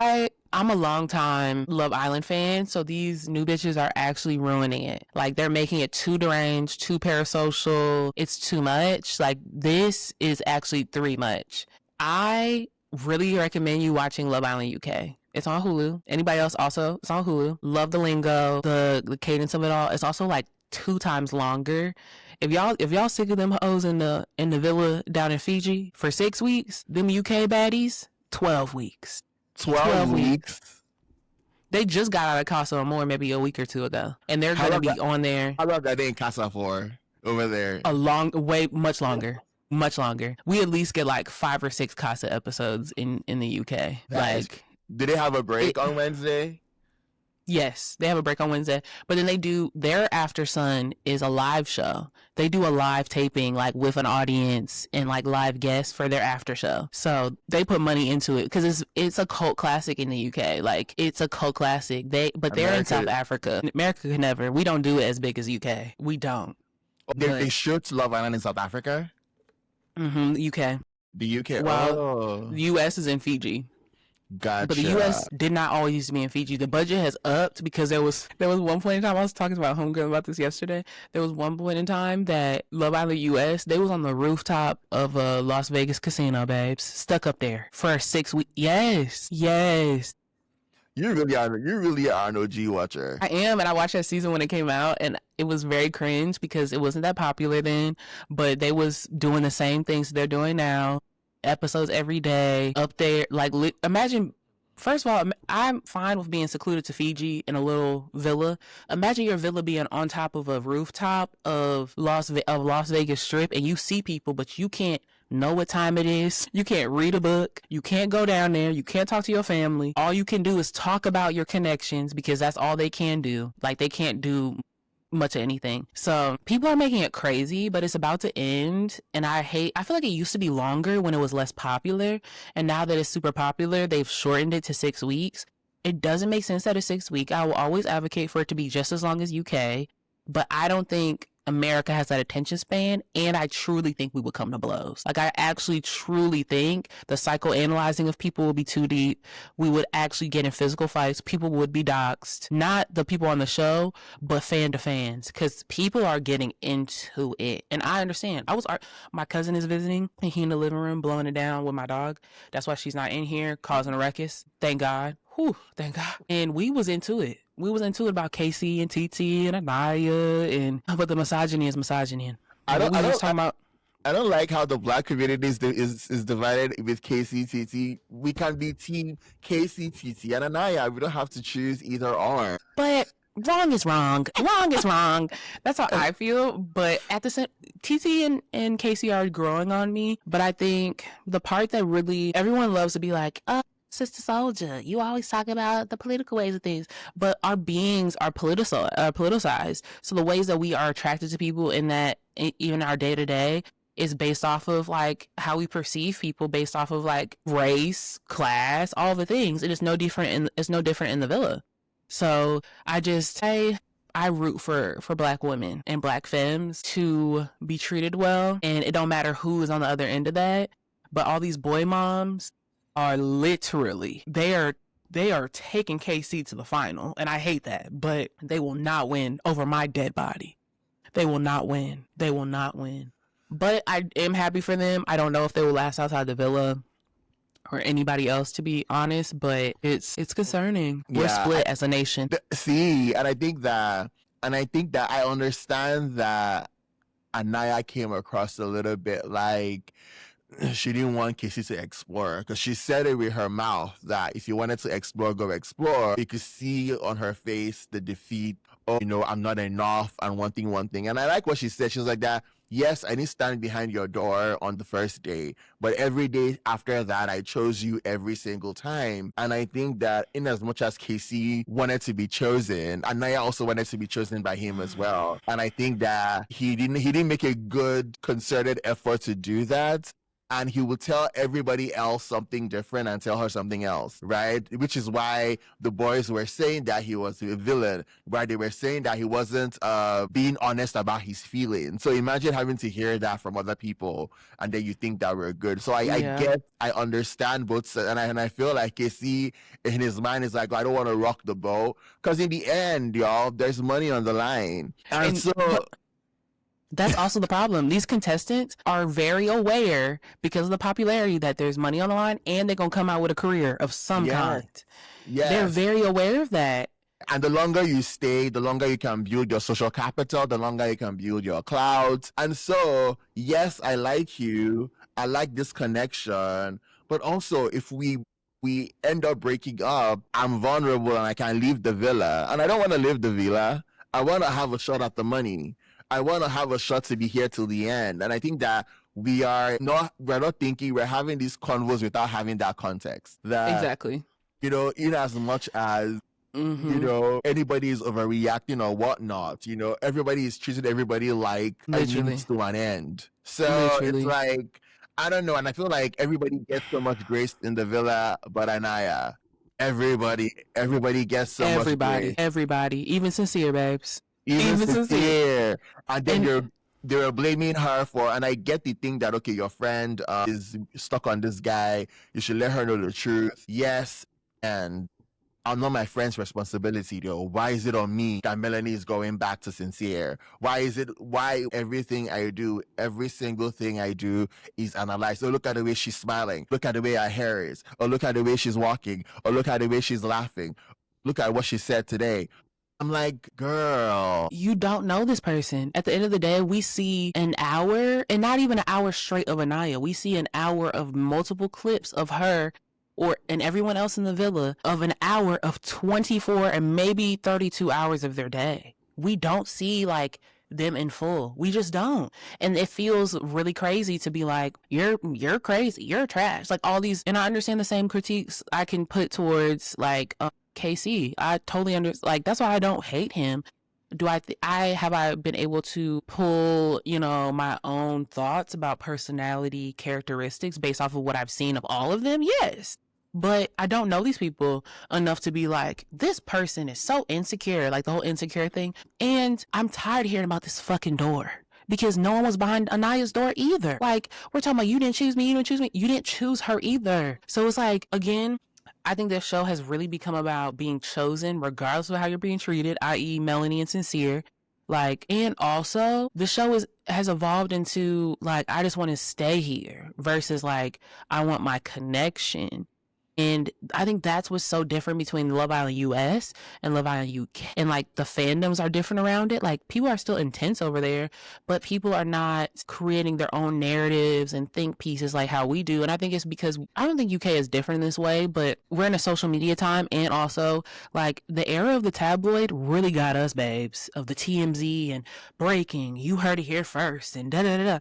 I'm a long time Love Island fan, so these new bitches are actually ruining it. Like they're making it too deranged, too parasocial. It's too much. Like this is actually too much. I really recommend you watching Love Island UK. It's on Hulu. Anybody else also? It's on Hulu. Love the lingo, the cadence of it all. It's also like 2 times longer. If y'all sick of them hoes in the villa down in Fiji for 6 weeks, them UK baddies, 12 weeks. 12 weeks. They just got out of Casa Amor maybe a week or 2 ago, and they're gonna be on there. How long are they in Casa for over there? Much longer. We at least get like 5 or 6 Casa episodes in the UK. Do they have a break on Wednesday? Yes, they have a break on Wednesday, but then they do their After Sun is a live show. They do a live taping like with an audience and like live guests for their after show. So they put money into it because it's a cult classic in the UK. Like it's a cult classic. They're in South Africa. America could never. We don't do it as big as UK. We don't. They shoot Love Island in South Africa? UK. The UK. Well, the US is in Fiji. Gotcha. But the U.S. did not always used to be in Fiji. The budget has upped because there was one point in time, I was talking to my homegirl about this yesterday. There was one point in time that Love Island U.S., they was on the rooftop of a Las Vegas casino, babes, stuck up there for 6 weeks. Yes. You really are an OG watcher. I am, and I watched that season when it came out, and it was very cringe because it wasn't that popular then, but they was doing the same things they're doing now. Episodes every day up there. Like imagine, first of all, I'm fine with being secluded to Fiji in a little villa. Imagine your villa being on top of a rooftop of Las Vegas Strip, and you see people, but you can't know what time it is. You can't read a book. You can't go down there. You can't talk to your family. All you can do is talk about your connections because that's all they can do. Like they can't do much of anything. So people are making it crazy, but it's about to end, and I feel like it used to be longer when it was less popular, and now that it's super popular, they've shortened it to 6 weeks. It doesn't make sense that it's 6 weeks. I will always advocate for it to be just as long as UK, but I don't think America has that attention span, and I truly think we would come to blows. Like, I actually truly think the psychoanalyzing of people will be too deep. We would actually get in physical fights. People would be doxxed. Not the people on the show, but fan to fans, because people are getting into it. And I understand. My cousin is visiting, and he in the living room blowing it down with my dog. That's why she's not in here causing a ruckus. Thank God. Whew, thank God. And we was into it. We was into it about Casey and TT and Anaya, but the misogyny is misogyny. I don't, We I was don't, talking about. I don't like how the black community is divided with KCTT. We can be team KCTT and Anaya. We don't have to choose either or. But wrong is wrong. Wrong is wrong. That's how I feel. But at the same, TT and Casey are growing on me. But I think the part that really everyone loves to be like, Sister Soldier, you always talk about the political ways of things, but our beings are politicized. So the ways that we are attracted to people in that, even our day to day, is based off of like how we perceive people, based off of like race, class, all the things. It is no different. It's no different in the villa. So I root for black women and black femmes to be treated well, and it don't matter who is on the other end of that. But all these boy moms are literally they are taking KC to the final, and I hate that, but they will not win over my dead body. They will not win. They will not win. But I am happy for them. I don't know if they will last outside the villa or anybody else, to be honest, but it's concerning. We're split as a nation. And I think that I understand that Anaya came across a little bit like she didn't want Casey to explore, because she said it with her mouth that if you wanted to explore, go explore. You could see on her face the defeat. Oh, I'm not enough, and one thing. And I like what she said. She was like that. Yes, I didn't stand behind your door on the first day, but every day after that, I chose you every single time. And I think that in as much as Casey wanted to be chosen, Anaya also wanted to be chosen by him as well. And I think that he didn't make a good concerted effort to do that. And he would tell everybody else something different and tell her something else, right? Which is why the boys were saying that he was a villain, right? They were saying that he wasn't being honest about his feelings. So imagine having to hear that from other people, and then you think that we're good. So I understand both sides, and I feel like Casey in his mind is like, I don't want to rock the boat, because in the end, y'all, there's money on the line, and so. That's also the problem. These contestants are very aware, because of the popularity, that there's money on the line, and they're going to come out with a career of some kind. Yes. They're very aware of that. And the longer you stay, the longer you can build your social capital, the longer you can build your clout. And so, yes, I like you. I like this connection. But also, if we end up breaking up, I'm vulnerable and I can leave the villa. And I don't want to leave the villa. I want to have a shot at the money. I want to have a shot to be here till the end. And I think that we're not thinking, we're having these convos without having that context. That, exactly. In as much as, anybody is overreacting or whatnot, everybody is treating everybody like a means to an end. So it's like, I don't know. And I feel like everybody gets so much grace in the villa, but Anaya, everybody gets so much grace. Everybody, even Sincere, babes. Even Sincere. And then they were blaming her for, and I get the thing that, okay, your friend is stuck on this guy. You should let her know the truth. Yes. And I'm not my friend's responsibility, though. Why is it on me that Melanie is going back to Sincere? Why everything I do, every single thing I do is analyzed? Oh, look at the way she's smiling. Look at the way her hair is. Or look at the way she's walking. Or look at the way she's laughing. Look at what she said today. I'm like, girl. You don't know this person. At the end of the day, we see an hour, and not even an hour straight of Anaya. We see an hour of multiple clips of her and everyone else in the villa, of an hour of 24 and maybe 32 hours of their day. We don't see like them in full. We just don't. And it feels really crazy to be like, you're crazy. You're trash. Like all these, and I understand the same critiques I can put towards like, KC. I totally understand. Like, that's why I don't hate him. Have I been able to pull, my own thoughts about personality characteristics based off of what I've seen of all of them? Yes. But I don't know these people enough to be like, this person is so insecure, like the whole insecure thing. And I'm tired of hearing about this fucking door. Because no one was behind Anaya's door either. Like, we're talking about, you didn't choose me, you didn't choose me. You didn't choose her either. So it's like, again, I think this show has really become about being chosen regardless of how you're being treated, i.e. Melanie and Sincere. Like, and also the show has evolved into like, I just want to stay here versus like, I want my connection. And I think that's what's so different between Love Island US and Love Island UK. And like the fandoms are different around it. Like people are still intense over there, but people are not creating their own narratives and think pieces like how we do. And I think it's because I don't think UK is different in this way, but we're in a social media time. And also like the era of the tabloid really got us, babes, of the TMZ and breaking. You heard it here first and da da da da.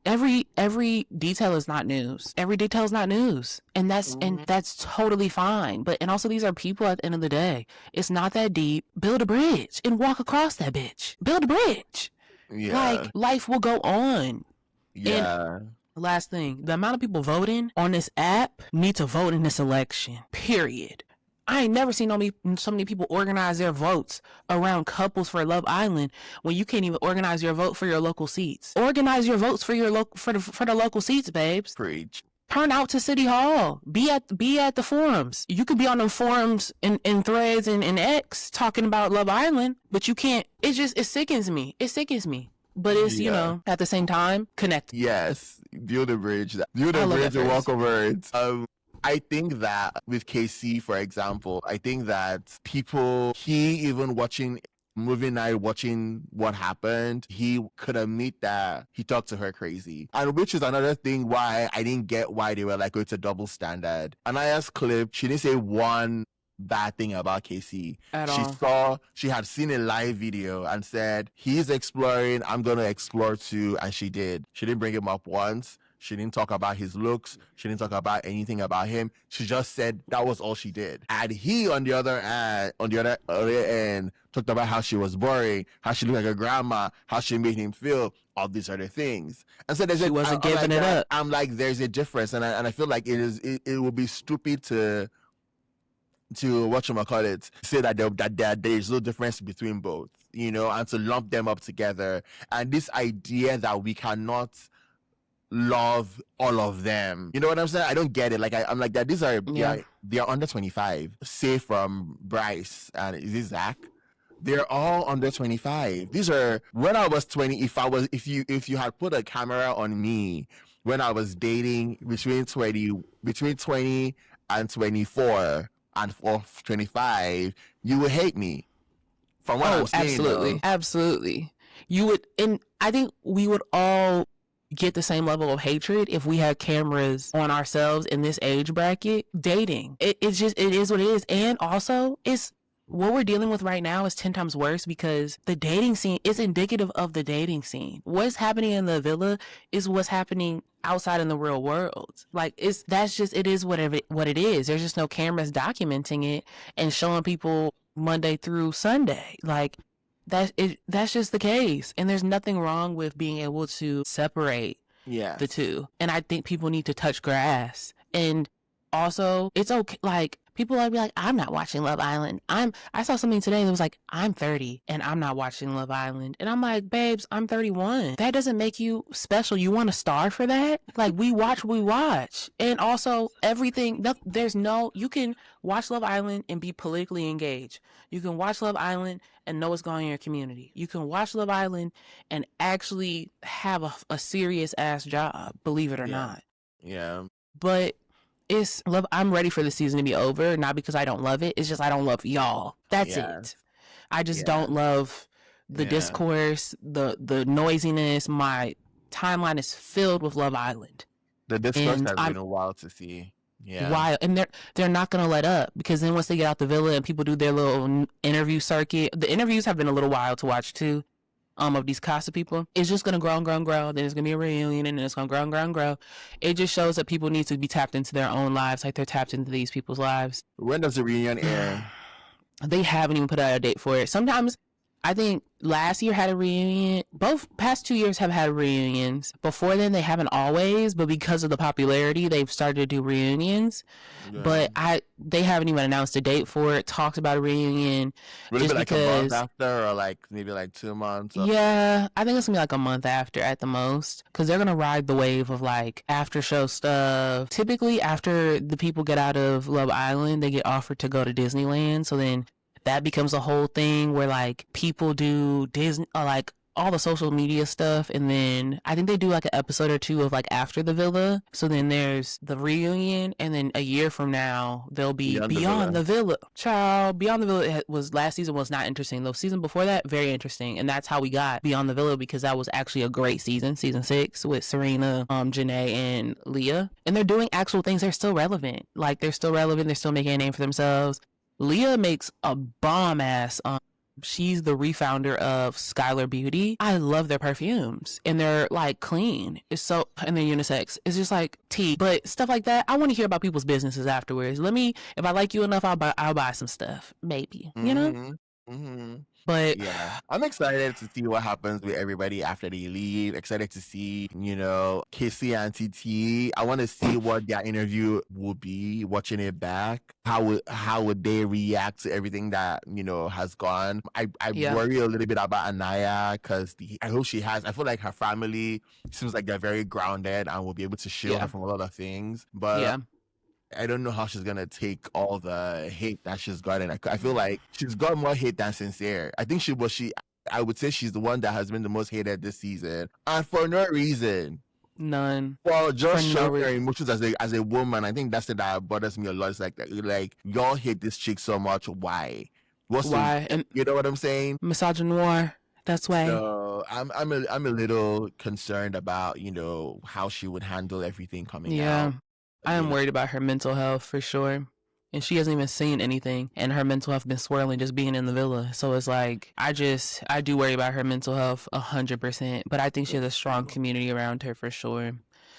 Every detail is not news. Every detail is not news. And that's totally fine. But and also these are people at the end of the day. It's not that deep. Build a bridge and walk across that bitch. Build a bridge. Yeah. Like life will go on. Yeah. And last thing, the amount of people voting on this app need to vote in this election. Period. I ain't never seen so many people organize their votes around couples for Love Island when you can't even organize your vote for your local seats. Organize your votes for your for the local seats, babes. Preach. Turn out to City Hall. Be at the forums. You could be on the forums in Threads and X talking about Love Island, but you can't. It sickens me. It sickens me. But it's, you know, at the same time, connect. Yes. Build a bridge. Build a bridge and walk over it. I think that with KC, for example, I think that even watching movie night, watching what happened, he could admit that he talked to her crazy. And which is another thing why I didn't get why they were like, oh, it's a double standard. Anaya's clip, she didn't say one bad thing about KC. She had seen a live video and said, he's exploring, I'm going to explore too. And she did. She didn't bring him up once. She didn't talk about his looks. She didn't talk about anything about him. She just said that was all she did. And he, on the other end, talked about how she was boring, how she looked like a grandma, how she made him feel, all these other things. And so she wasn't giving it up. I'm like, there's a difference, and I feel like it would be stupid to whatchamacallit, say that there's no difference between both, you know, and to lump them up together. And this idea that we cannot love all of them, you know what I'm saying? I don't get it. Like I'm like that. These are they are under 25. Say from Bryce and is this Zach? They're all under 25. These are when I was 20. If you had put a camera on me when I was dating between 20 and 24 and 25, you would hate me. From what I'm saying, absolutely. You would, and I think we would all get the same level of hatred if we had cameras on ourselves in this age bracket dating. It is what it is. And also it's what we're dealing with right now is 10 times worse because the dating scene is indicative of the dating scene. What's happening in the villa is what's happening outside in the real world. Like it is what it is. There's just no cameras documenting it and showing people Monday through Sunday. Like that's just the case. And there's nothing wrong with being able to separate the two. And I think people need to touch grass. And also it's okay. Like people will be like, I'm not watching Love Island. I saw something today that was like, I'm 30 and I'm not watching Love Island. And I'm like, babes, I'm 31. That doesn't make you special. You want a star for that? Like we watch what we watch. And also everything, you can watch Love Island and be politically engaged. You can watch Love Island and know what's going on in your community. You can watch Love Island and actually have a serious ass job, believe it or not. Yeah. But I'm ready for the season to be over, not because I don't love it. It's just I don't love y'all. That's it. I just don't love the discourse, the noisiness. My timeline is filled with Love Island. The discourse has been a while to see. Yeah. Wild. And they're not gonna let up because then once they get out the villa and people do their little interview circuit, the interviews have been a little wild to watch too. Of these Casa people, it's just gonna grow and grow and grow. Then it's gonna be a reunion, and then it's gonna grow and grow and grow. It just shows that people need to be tapped into their own lives, like they're tapped into these people's lives. When does the reunion air? They haven't even put out a date for it. Sometimes I think last year had a reunion. Both past 2 years have had reunions. Before then, they haven't always, but because of the popularity, they've started to do reunions. Yeah. But they haven't even announced a date for it. Talked about a reunion, Will it be just like a month because. after, or like maybe like 2 months? Or... Yeah, I think it's gonna be like a month after at the most, because they're gonna ride the wave of like after show stuff. Typically, after the people get out of Love Island, they get offered to go to Disneyland. So then that becomes a whole thing where like people do Disney, like all the social media stuff, and then I think they do like an episode or two of like after the villa. So then there's the reunion, and then a year from now they'll be Beyond the Beyond Villa. the Villa. Child, Beyond the Villa was last season was not interesting. The season before that, very interesting, and that's how we got Beyond the Villa, because that was actually a great season 6 with Serena, Janae, and Leah, and they're doing actual things. They're still relevant. Like they're still relevant. They're still making a name for themselves. Leah makes a bomb ass. She's the refounder of Skylar Beauty. I love their perfumes, and they're like clean. It's so, and they're unisex. It's just like tea, but stuff like that. I want to hear about people's businesses afterwards. If I like you enough, I'll buy some stuff, maybe. You know. Mm-hmm. Mm-hmm. But Yeah, I'm excited to see what happens with everybody after they leave. Excited to see, Casey and TT. I want to see what their interview will be. Watching it back, how would they react to everything that has gone? I yeah, worry a little bit about Anaya, because I hope she has. I feel like her family seems like they're very grounded and will be able to shield her yeah, from a lot of things. But yeah. I don't know how she's gonna take all the hate that she's gotten. I feel like she's got more hate than Sincere. I think I would say she's the one that has been the most hated this season, and for no reason. None. Well, just For no showing her reason. emotions as a woman. I think that's the that bothers me a lot. It's like y'all hate this chick so much. Why? What's the Why? And you know what I'm saying? misogynoir. That's why. So I'm a little concerned about how she would handle everything coming Yeah. out. I You am know. worried about her mental health for sure. And she hasn't even seen anything, and her mental health been swirling just being in the villa. So it's like I do worry about her mental health 100%. But I think she has a strong community around her for sure,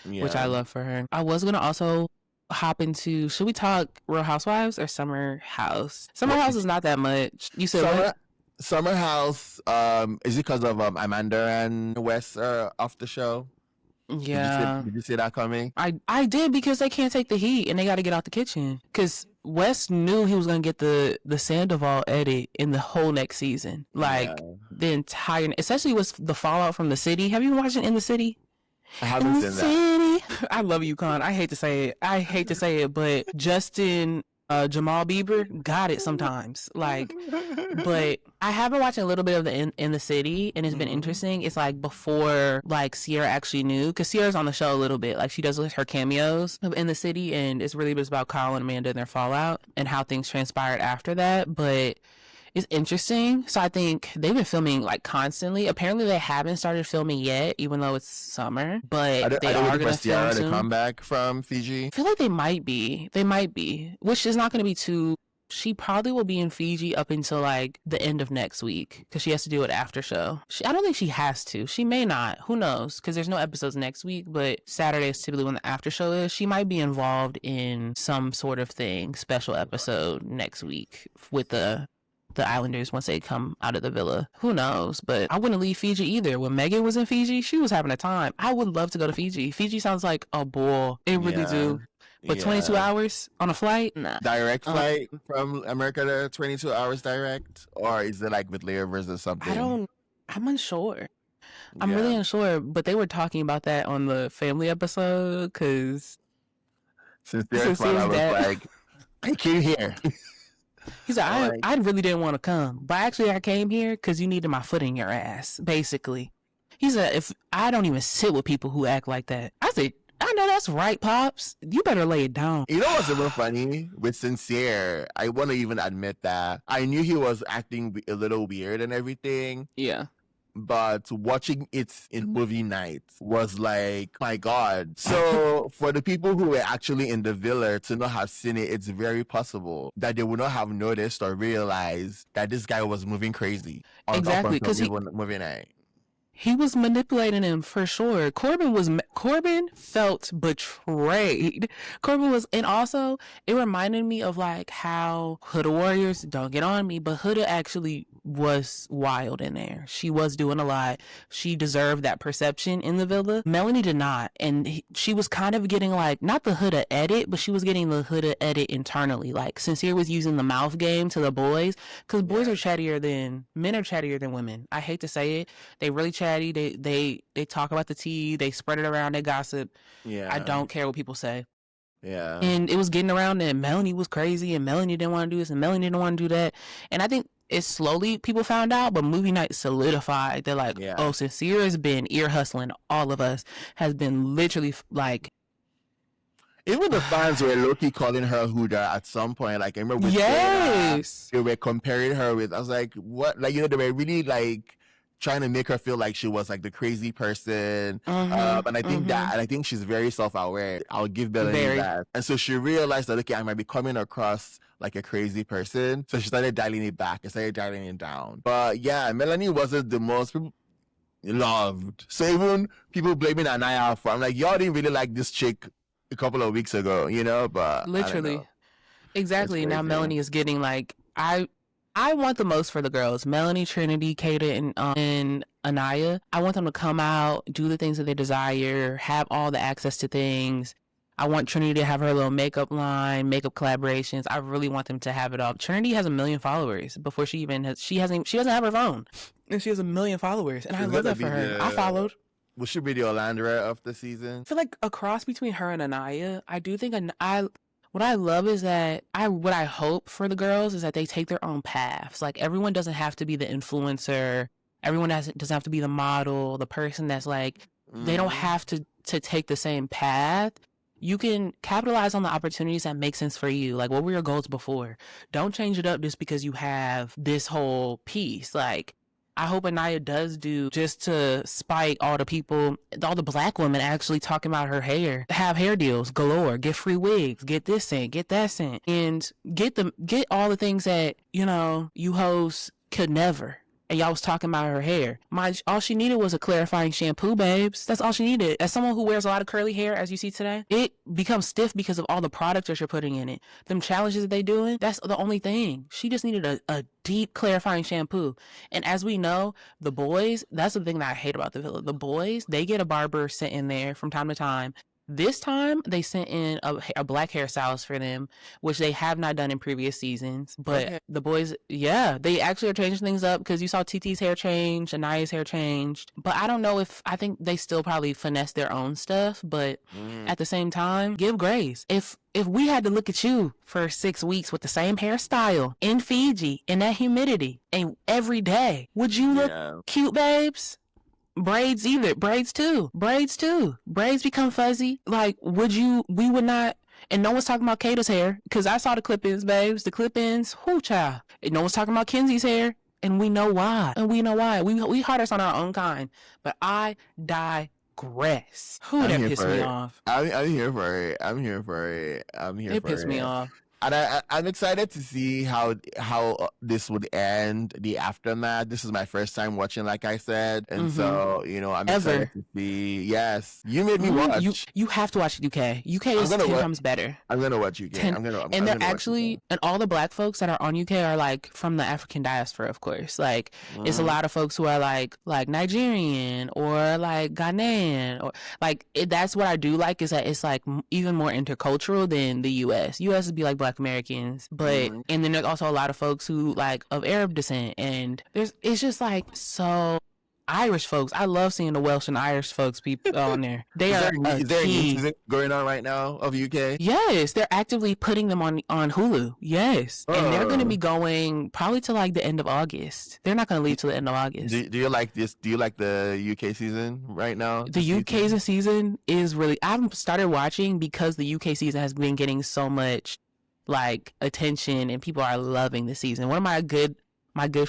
which I Yeah. love for her. I was gonna also hop into, should we talk Real Housewives or Summer House? Summer What House did is not that much. You said what? Summer House? Is it because of Amanda and Wes off the show? Did you see Yeah. did you see that coming? I did, because they can't take the heat and they got to get out the kitchen. Because Wes knew he was gonna get the Sandoval edit in the whole next season, Yeah. like the entire, especially with the fallout from the city. Have you watched it In the City? I In haven't the seen that. city. I love you, Con. I hate to say it. But Justin, Jamal Bieber got it sometimes. Like, but I have been watching a little bit of the in the city, and it's been Mhm. interesting. It's like before like Sierra actually knew, because Sierra's on the show a little bit. Like she does her cameos of In the City, and it's really just about Kyle and Amanda and their fallout and how things transpired after that. But it's interesting. So I think they've been filming like constantly. Apparently they haven't started filming yet, even though it's summer. But Are they they are waiting for gonna film Ciara to soon. come back from Fiji? I feel like they might be. They might be, which is not going to be too. She probably will be in Fiji up until like the end of next week, because she has to do it after show. I don't think she has to. She may not. Who knows? Because there's no episodes next week, but Saturday is typically when the after show is. She might be involved in some sort of thing, special episode next week with the Islanders once they come out of the villa. Who knows? But I wouldn't leave Fiji either. When Megan was in Fiji, she was having a time. I would love to go to Fiji. Fiji sounds like a ball. It really Yeah. do. But 22 Yeah. hours on a flight? Nah. Direct flight from America to 22 hours direct? Or is it like with layovers or something? I'm unsure. I'm really unsure, but they were talking about that on the family episode, because Sincerely, I was dad, like, I came here. he's like, I'm like, I really didn't want to come, but actually I came here because you needed my foot in your ass, basically. He said, if I don't even sit with people who act like that. I said, I know that's right, Pops. You better lay it down. you know what's even funny? With Sincere, I want to even admit that I knew he was acting a little weird and everything. Yeah. But watching it in movie night was like, my God. So for the people who were actually in the villa to not have seen it, it's very possible that they would not have noticed or realized that this guy was moving crazy. Exactly, because movie night. he was manipulating him for sure. Corbin felt betrayed. And also it reminded me of like how Hood Warriors, don't get on me, but Hood actually was wild in there. She was doing a lot. She deserved that perception in the villa. Melanie did not. And she was kind of getting like, not the hood edit, but she was getting the hood edit internally. Like, Sincere was using the mouth game to the boys, because boys are chattier than, men are chattier than women. I hate to say it. They really chatty. They talk about the tea. They spread it around. They gossip. Yeah. I don't care what people say. Yeah. And it was getting around that Melanie was crazy and Melanie didn't want to do this and Melanie didn't want to do that. And I think it's slowly people found out, but movie night solidified. They're like, oh, Sincere has been ear hustling all of us, has been literally like. Even the fans were low-key calling her Huda at some point. Like, I remember with they were comparing her with, I was like, what? Like, you know, they were really like trying to make her feel like she was like the crazy person. And I think that, and I think she's very self-aware. I'll give Melanie that. And so she realized that, okay, I might be coming across like a crazy person. So she started dialing it back and started dialing it down. But yeah, Melanie wasn't the most loved. So even people blaming Anaya for, I'm like, y'all didn't really like this chick a couple of weeks ago, you know? But literally. Exactly. Now Melanie is getting like, I want the most for the girls. Melanie, Trinity, Kata, and Anaya. I want them to come out, do the things that they desire, have all the access to things. I want Trinity to have her little makeup line, makeup collaborations. I really want them to have it all. Trinity has 1 million followers before she even has. She doesn't have her phone, and she has 1 million followers, and I love that for her. I followed. Will she be the Orlandra of the season? I feel like a cross between her and Anaya. I do think what I love is that what I hope for the girls is that they take their own paths. Like, everyone doesn't have to be the influencer. Everyone doesn't have to be the model, the person that's like, they don't have to take the same path. You can capitalize on the opportunities that make sense for you. Like, what were your goals before? Don't change it up just because you have this whole piece. Like, I hope Anaya does do just to spite all the people, all the black women actually talking about her hair. Have hair deals galore, get free wigs, get this scent, get that scent, and get all the things that, you know, you hoes could never. And y'all was talking about her hair. All she needed was a clarifying shampoo, babes. That's all she needed. As someone who wears a lot of curly hair, as you see today, it becomes stiff because of all the products that you're putting in it. Them challenges that they doing, that's the only thing. She just needed a deep clarifying shampoo. And as we know, the boys, that's the thing that I hate about the villa. The boys, they get a barber sent in there from time to time. This time, they sent in a black hairstylist for them, which they have not done in previous seasons. But the boys, they actually are changing things up, because you saw TT's hair change, Anaya's hair changed. But I don't know I think they still probably finesse their own stuff. But at the same time, give grace. If we had to look at you for 6 weeks with the same hairstyle in Fiji, in that humidity, and every day, would you look cute, babes? Braids too. Braids become fuzzy. Like, we would not, and no one's talking about Kata's hair, because I saw the clip-ins, babes. The clip-ins, child. And no one's talking about Kenzie's hair, and we know why. We hard us on our own kind. But I digress. That pissed me off. I'm here for it. It pissed me off. And I'm excited to see how this would end, the aftermath. This is my first time watching, like I said. And so, you know, I'm excited to see. Yes. You made me watch. You have to watch UK. UK is 10 times better. I'm going to watch UK. And they're actually, and all the black folks that are on UK are like from the African diaspora, of course. Like, it's a lot of folks who are like Nigerian or like Ghanaian, or like, that's what I do like, is that it's like even more intercultural than the US. US would be like Black Americans, but and then there's also a lot of folks who like of Arab descent, and it's just like, so Irish folks. I love seeing the Welsh and Irish folks people on there. They is there a new season going on right now of UK? Yes, they're actively putting them on Hulu. Yes, and they're going to be going probably to like the end of August. They're not going to leave till the end of August. Do you like this? Do you like the UK season right now? The UK season is really. I've started watching because the UK season has been getting so much like attention, and people are loving the season. One of my good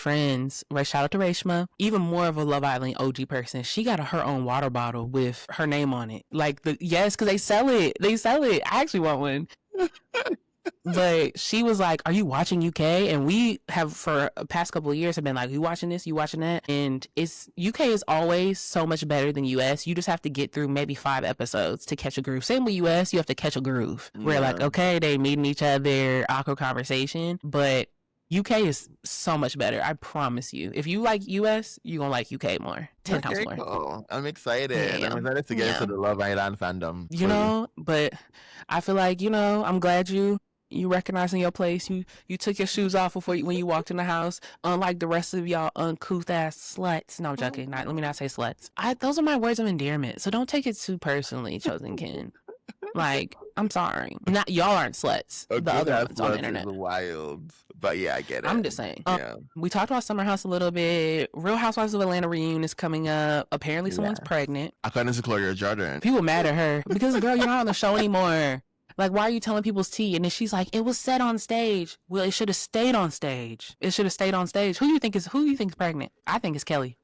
friends, shout out to Reshma, even more of a Love Island OG person. She got her own water bottle with her name on it. Like, because they sell it. I actually want one. But she was like, are you watching UK? And we have for the past couple of years have been like, you watching this, you watching that? And UK is always so much better than US. You just have to get through maybe 5 episodes to catch a groove. Same with US, you have to catch a groove. We're like, okay, they meeting each other, awkward conversation. But UK is so much better. I promise you. If you like US, you're gonna like UK more. 10 times Okay, more. cool. I'm excited. Yeah. I'm excited to get Yeah. into the Love Island fandom. You know, but I feel like, you know, I'm glad you recognizing your place. You took your shoes off before when you walked in the house. Unlike the rest of y'all uncouth ass sluts. No, I'm joking. Let me not say sluts. Those are my words of endearment. So don't take it too personally, Chosen Ken. Like, I'm sorry. Not y'all aren't sluts. Okay, The other ones on the internet. Is wild. But yeah, I get it. I'm just saying. Yeah. We talked about Summer House a little bit. Real Housewives of Atlanta reunion is coming up. Apparently someone's pregnant. According to Gloria Jordan. People mad at her because, girl, you're not on the show anymore. Like, why are you telling people's tea? And then she's like, it was said on stage. Well, it should have stayed on stage. It should have stayed on stage. Who do you think is pregnant? I think it's Kelly.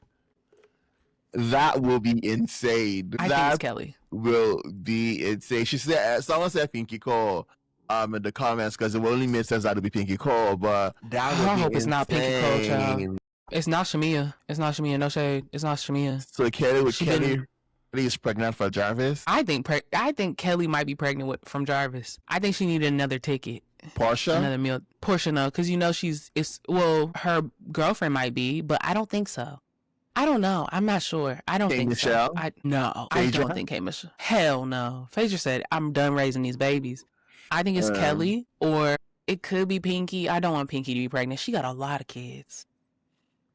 That will be insane. I think it's Kelly. Will be insane. She said, someone said Pinky Cole in the comments because it only made sense that it'd be Pinky Cole, but that would be I hope insane. it's not Pinky Cole, child. It's not Shamia. It's not Shamia. No shade. It's not Shamia. So Kelly is pregnant for Jarvis? I think Kelly might be pregnant from Jarvis. I think she needed another ticket. Portia? Another meal. Portia, no, because you know her girlfriend might be, but I don't think so. I don't know. I'm not sure. I don't think Michelle? so. I don't think K. Michelle. Hell no. Phaedra said, I'm done raising these babies. I think it's Kelly, or it could be Pinky. I don't want Pinky to be pregnant. She got a lot of kids.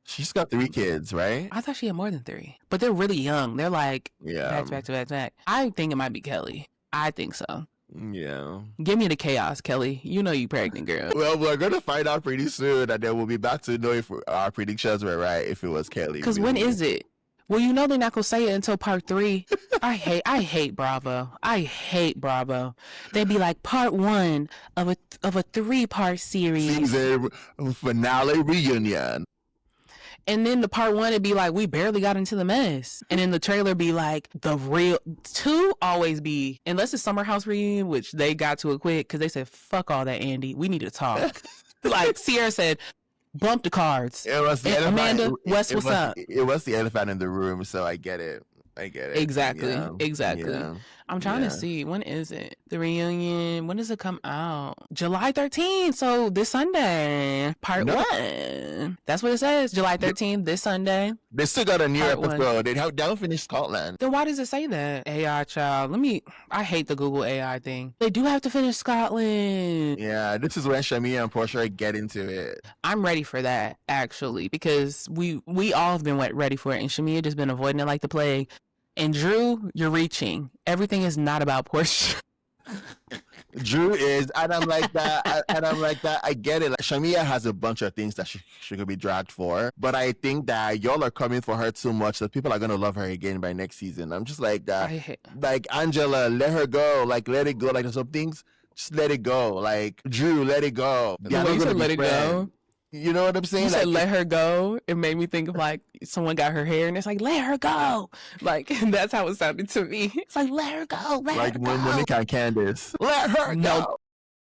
She's got 3 kids, right? I thought she had more than 3. But they're really young. They're like back to back to back to back. I think it might be Kelly. I think so. Yeah. Give me the chaos, Kelly. You know you pregnant, girl. Well, we're going to find out pretty soon, and then we'll be back to know if our predictions were right, if it was Kelly. Because when is it? Well, you know they're not going to say it until part 3. I hate Bravo. I hate Bravo. They'd be like, part 1 of a 3-part series. Season finale reunion. And then the part 1 would be like, we barely got into the mess. And then the trailer be like, the real 2 always be, unless it's Summer House reunion, which they got to it quick because they said, fuck all that, Andy. We need to talk. Like Sierra said, bump the cards. It was the Amanda, what's up? It was the elephant in the room, so I get it. Exactly. Yeah. Exactly. Yeah. I'm trying to see, when is it? The reunion, when does it come out? July 13th. So this Sunday, part 1. That's what it says. July 13th, this Sunday. They still got a new Part episode. They don't finish Scotland. Then why does it say that? AI child. I hate the Google AI thing. They do have to finish Scotland. Yeah, this is when Shamia and Portia get into it. I'm ready for that, actually, because we all have been ready for it, and Shamia just been avoiding it like the plague. And Drew, you're reaching. Everything is not about Portia. Drew is, and I'm like that. I get it. Like, Shamia has a bunch of things that she could be dragged for, but I think that y'all are coming for her too much that people are gonna love her again by next season. I'm just like that. Like Angela, let her go. Like let it go. Like there's some things, just let it go. Like Drew, let it go. The way you said let it go. You know what I'm saying? You said let her go. It made me think of like someone got her hair and it's like, let her go. Like, that's how it sounded to me. It's like, let her go. Let her go. Like Monica and Candace. Let her go.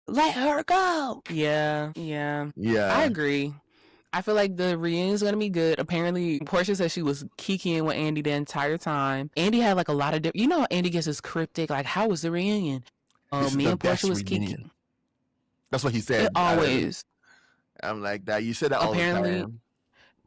Let her go. Yeah. I agree. I feel like the reunion's going to be good. Apparently, Portia said she was kikiing with Andy the entire time. Andy had like a lot of different, you know how Andy gets his cryptic, like, how was the reunion? Me and Portia was kikiing. That's what he said. Always. I'm like that. You said that all the time. Apparently,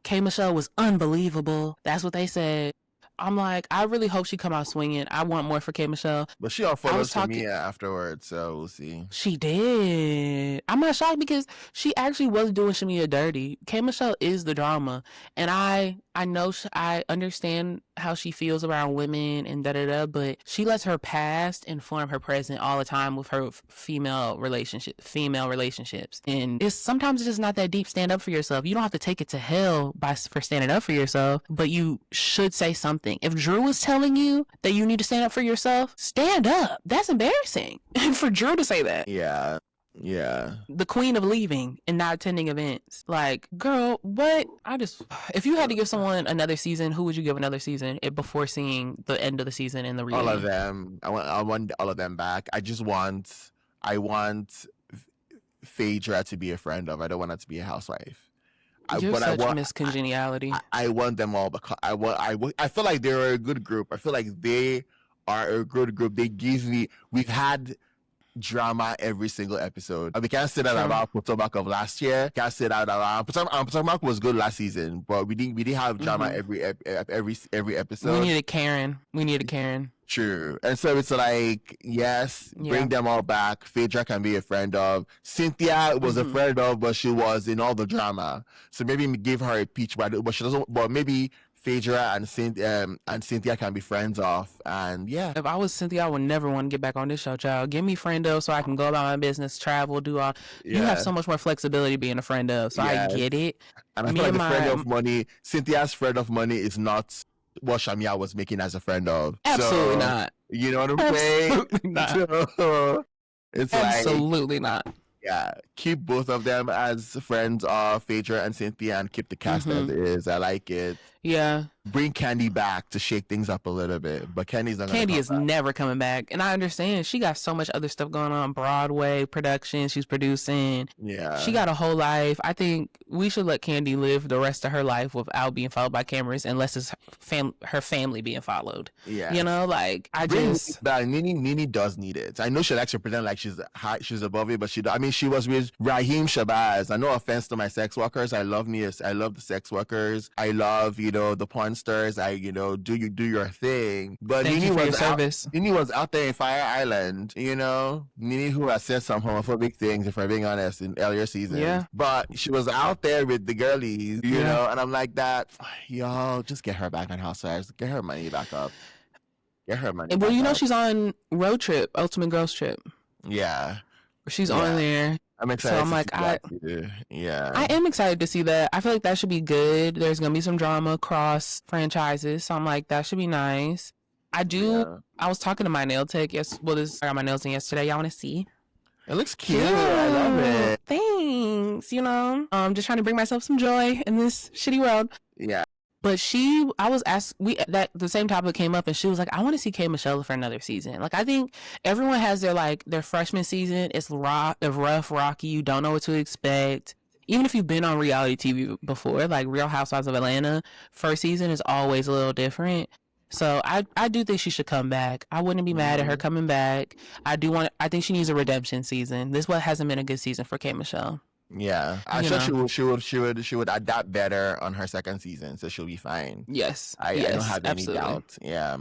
K. Michelle was unbelievable. That's what they said. I'm like, I really hope she come out swinging. I want more for K. Michelle. But she unfollowed Mia afterwards, so we'll see. She did. I'm not shocked because she actually was doing Shamia dirty. K. Michelle is the drama, and I know I understand how she feels around women and but she lets her past inform her present all the time with her female relationships, and sometimes it's just not that deep. Stand up for yourself. You don't have to take it to hell for standing up for yourself, but you should say something. If Drew was telling you that you need to stand up for yourself, stand up. That's embarrassing for Drew to say that. Yeah. The queen of leaving and not attending events. Like, girl, what? If you had to give someone another season, who would you give another season before seeing the end of the season and the reunion? All of them. I want all of them back. I want Phaedra to be a friend of. I don't want her to be a housewife. You're such miscongeniality. I want them all because I feel like they're a good group. I feel like they are a good group. We've had drama every single episode. And we can't say that True. about Potomac of last year. Can't say that about Potomac was good last season, but we didn't have drama every episode. We needed Karen. True. And so it's like, yes, bring them all back. Phaedra can be a friend of. Cynthia was a friend of, but she was in all the drama. So maybe give her a peach, but she doesn't. But maybe Phaedra and Cynthia can be friends of. And yeah. If I was Cynthia, I would never want to get back on this show, child. Give me friend of so I can go about my business, travel, do all. You have so much more flexibility being a friend of. So I get it. And I feel like the friend of money, Cynthia's friend of money is not what Shamia was making as a friend of. Absolutely not. You know what I'm saying? Absolutely not. So, it's absolutely not. Yeah, keep both of them as friends of Phaedra and Cynthia and keep the cast as is. I like it. Yeah. Bring Candy back to shake things up a little bit, but Candy is never coming back, and I understand she got so much other stuff going on. Broadway production, she's producing. Yeah, she got a whole life. I think we should let Candy live the rest of her life without being followed by cameras, unless it's her family being followed. Yeah, you know, like Nini does need it. I know she likes to pretend like she's above it, but she was with Raheem Shabazz. I no offense to my sex workers. I love the sex workers. I love the porn stars. Do your thing. But Nini was out there in Fire Island, Nini, who has said some homophobic things, if we're being honest, in earlier seasons. Yeah. But she was out there with the girlies, you know, and I'm like that, y'all, just get her back on Housewives. Get her money back up. Get her money Well, back up. she's on Road Trip, Ultimate Girls Trip. Yeah. She's on there. I'm excited. So I'm like, I am excited to see that. I feel like that should be good. There's gonna be some drama across franchises, so I'm like, that should be nice. I was talking to my nail tech. I got my nails in yesterday. Y'all want to see? It looks cute. I love it. Thanks. Just trying to bring myself some joy in this shitty world. Yeah. But I was asked, the same topic came up, and she was like, I want to see K. Michelle for another season. Like, I think everyone has their freshman season. It's rough, rocky. You don't know what to expect. Even if you've been on reality TV before, like Real Housewives of Atlanta, first season is always a little different. So I do think she should come back. I wouldn't be mad at her coming back. I think she needs a redemption season. This hasn't been a good season for K. Michelle. Yeah, I'm sure she would adapt better on her second season, so she'll be fine. Yes, I don't have any doubt. Yeah,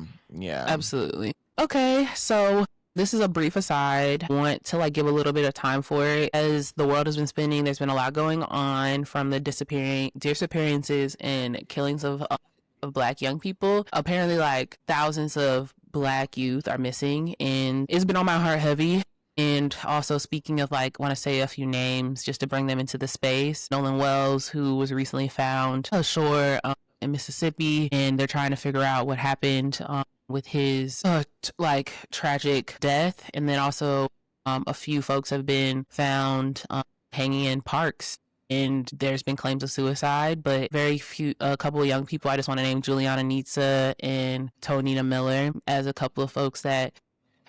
absolutely. Okay, so this is a brief aside. I want to give a little bit of time for it. As the world has been spinning, there's been a lot going on, from the disappearances and killings of Black young people. Apparently, thousands of Black youth are missing, and it's been on my heart heavy. And also, speaking of, want to say a few names just to bring them into the space. Nolan Wells, who was recently found ashore in Mississippi, and they're trying to figure out what happened with his tragic death. And then also a few folks have been found hanging in parks, and there's been claims of suicide, but a couple of young people. I just want to name Juliana Nitsa and Tonina Miller as a couple of folks that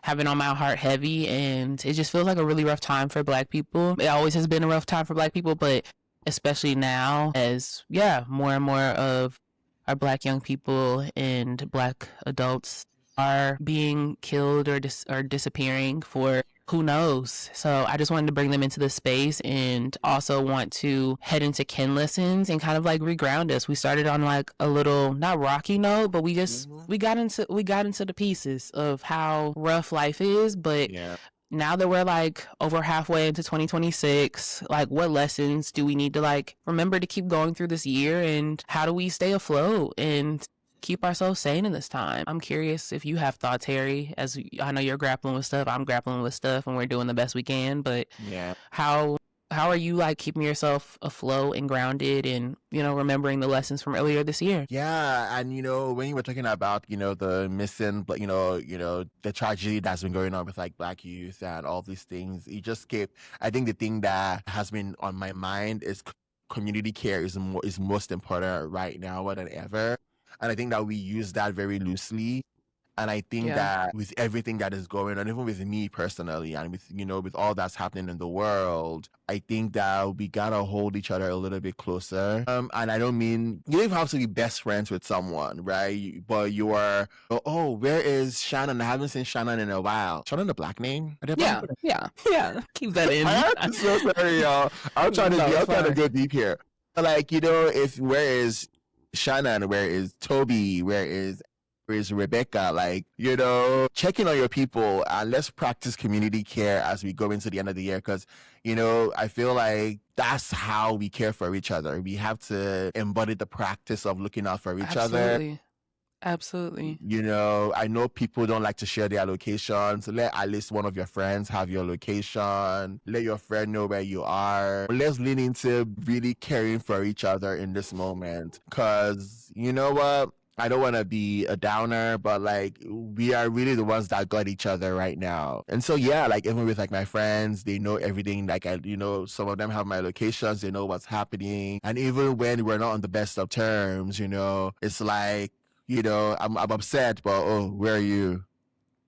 have been on my heart heavy, and it just feels like a really rough time for Black people. It always has been a rough time for Black people, but especially now, as more and more of our Black young people and Black adults are being killed or disappearing for who knows. So I just wanted to bring them into the space, and also want to head into Ken lessons and kind of reground us. We started on a little, not rocky note, but we just we got into the pieces of how rough life is. But now that we're over halfway into 2026, what lessons do we need to remember to keep going through this year, and how do we stay afloat and keep ourselves sane in this time? I'm curious if you have thoughts, Harry, as I know you're grappling with stuff, I'm grappling with stuff, and we're doing the best we can. But how are you keeping yourself afloat and grounded, and remembering the lessons from earlier this year? Yeah, and when you were talking about the missing, but the tragedy that's been going on with Black youth and all these things, it just kept. I think the thing that has been on my mind is community care is most important right now more than ever. And I think that we use that very loosely. And I think Yeah. that with everything that is going on, even with me personally, and with, with all that's happening in the world, I think that we gotta hold each other a little bit closer. And I don't mean, you don't even have to be best friends with someone, right? But you are, oh, where is Shannon? I haven't seen Shannon in a while. Shannon, the black name? Yeah. Keep that in. I'm so sorry, y'all. I'm trying No, it's I'm trying to fine. go deep here. Like, if where is Shannon? Where is Toby? Where is Rebecca? Like, checking on your people, and let's practice community care as we go into the end of the year. Because, I feel like that's how we care for each other. We have to embody the practice of looking out for each other. Absolutely. I know people don't like to share their locations. Let at least one of your friends have your location. Let your friend know where you are. Let's lean into really caring for each other in this moment. Because you know what? I don't want to be a downer, but like, we are really the ones that got each other right now. And so, yeah, like, even with like my friends, they know everything. Like, some of them have my locations, they know what's happening. And even when we're not on the best of terms, it's like, I'm upset, but where are you?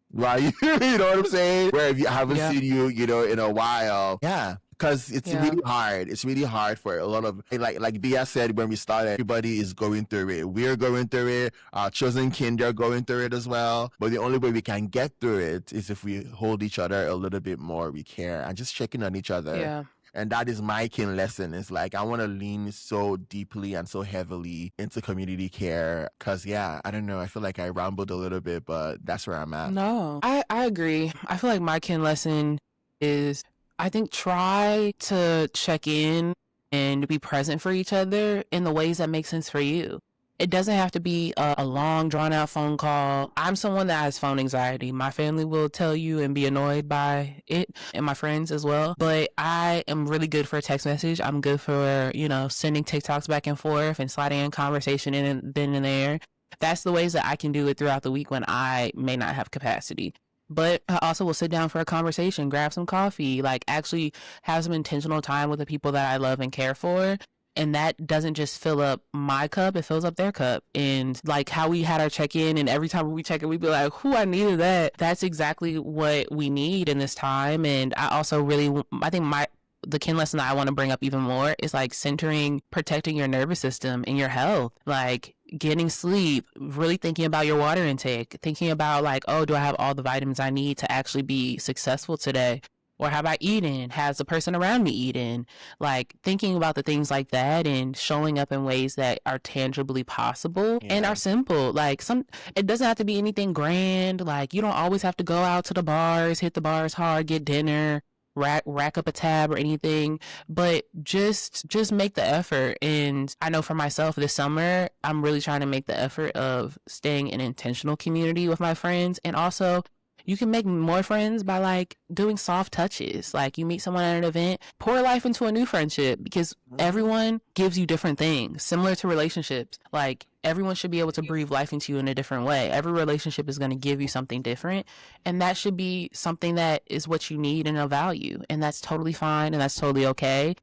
Why are you? You know what I'm saying? Where have you? I haven't seen you, in a while. Yeah. Because it's really hard. It's really hard for a lot of, like Bia said when we started, everybody is going through it. We're going through it. Our chosen kin are going through it as well. But the only way we can get through it is if we hold each other a little bit more. We care and just checking on each other. Yeah. And that is my kin lesson. It's like, I want to lean so deeply and so heavily into community care. Because, I don't know. I feel like I rambled a little bit, but that's where I'm at. No, I agree. I feel like my kin lesson is, I think, try to check in and be present for each other in the ways that make sense for you. It doesn't have to be a long, drawn-out phone call. I'm someone that has phone anxiety. My family will tell you and be annoyed by it, and my friends as well. But I am really good for a text message. I'm good for, sending TikToks back and forth and sliding in conversation in and then and there. That's the ways that I can do it throughout the week when I may not have capacity. But I also will sit down for a conversation, grab some coffee, like actually have some intentional time with the people that I love and care for. And that doesn't just fill up my cup, it fills up their cup. And like how we had our check-in, and every time we check in, we'd be like, I needed that. That's exactly what we need in this time. And I also I think the kin lesson that I want to bring up even more is like protecting your nervous system and your health, like getting sleep, really thinking about your water intake, thinking about like, do I have all the vitamins I need to actually be successful today? Or have I eaten? Has the person around me eaten? Like thinking about the things like that and showing up in ways that are tangibly possible and are simple. Like it doesn't have to be anything grand. Like you don't always have to go out to the bars, hit the bars hard, get dinner, rack up a tab or anything, but just make the effort. And I know for myself this summer, I'm really trying to make the effort of staying in intentional community with my friends. And also, you can make more friends by like doing soft touches. Like you meet someone at an event, pour life into a new friendship, because everyone gives you different things, similar to relationships. Like everyone should be able to breathe life into you in a different way. Every relationship is going to give you something different, and that should be something that is what you need and a value. And that's totally fine, and that's totally okay.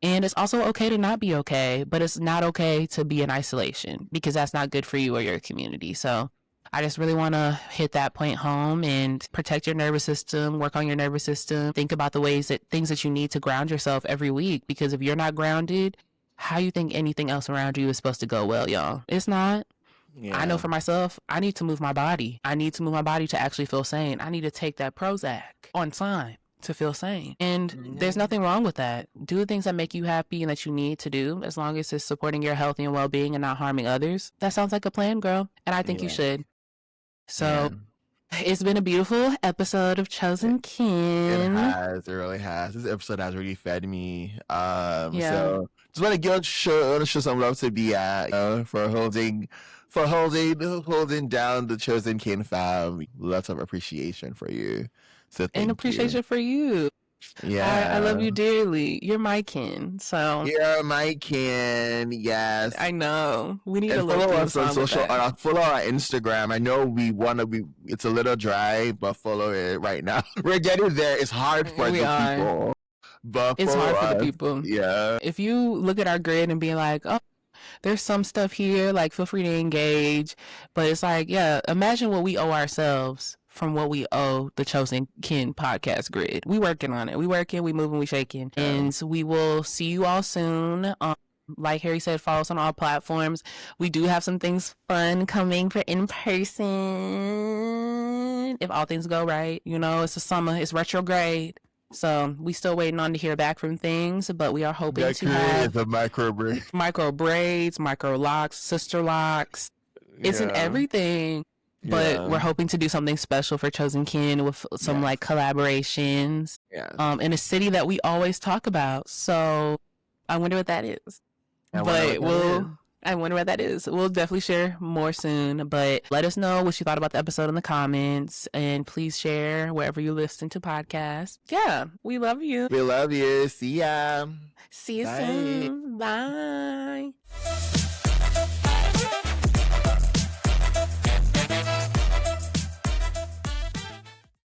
And it's also okay to not be okay, but it's not okay to be in isolation, because that's not good for you or your community. So I just really want to hit that point home and protect your nervous system, work on your nervous system, think about things that you need to ground yourself every week. Because if you're not grounded, how you think anything else around you is supposed to go well, y'all? It's not. I know for myself, I need to move my body. I need to move my body to actually feel sane. I need to take that Prozac on time to feel sane. And there's nothing wrong with that. Do the things that make you happy and that you need to do, as long as it's supporting your health and well-being and not harming others. That sounds like a plan, girl. And I think you should. So it's been a beautiful episode of Chosen Kin. It has. It really has. This episode has really fed me. So just want to show some love to Bia, for holding down the Chosen Kin fam. Lots of appreciation for you. So thank and appreciation for you. Yeah, I love you dearly. You're my kin, so you're my kin. Yes, I know. We need to follow us on social. Follow our Instagram. I know we want to be. It's a little dry, but follow it right now. We're getting there. It's hard for people, but it's hard for the people. Yeah. If you look at our grid and be like, oh, there's some stuff here, like feel free to engage. But it's like, yeah, imagine what we owe ourselves from what we owe the Chosen Kin podcast grid. We working on it. We working, we moving, we shaking. And we will see you all soon. Like Harry said, follow us on all platforms. We do have some things fun coming for in person. If all things go right. You know, it's the summer. It's retrograde. So we still waiting on to hear back from things, but we are hoping to have the micro braids, micro locks, sister locks. It's in everything. But we're hoping to do something special for Chosen Kin with some like collaborations. In a city that we always talk about. So I wonder what that is. I wonder what that is. We'll definitely share more soon, but let us know what you thought about the episode in the comments, and please share wherever you listen to podcasts. Yeah, we love you. We love you. See ya. See you soon. Bye.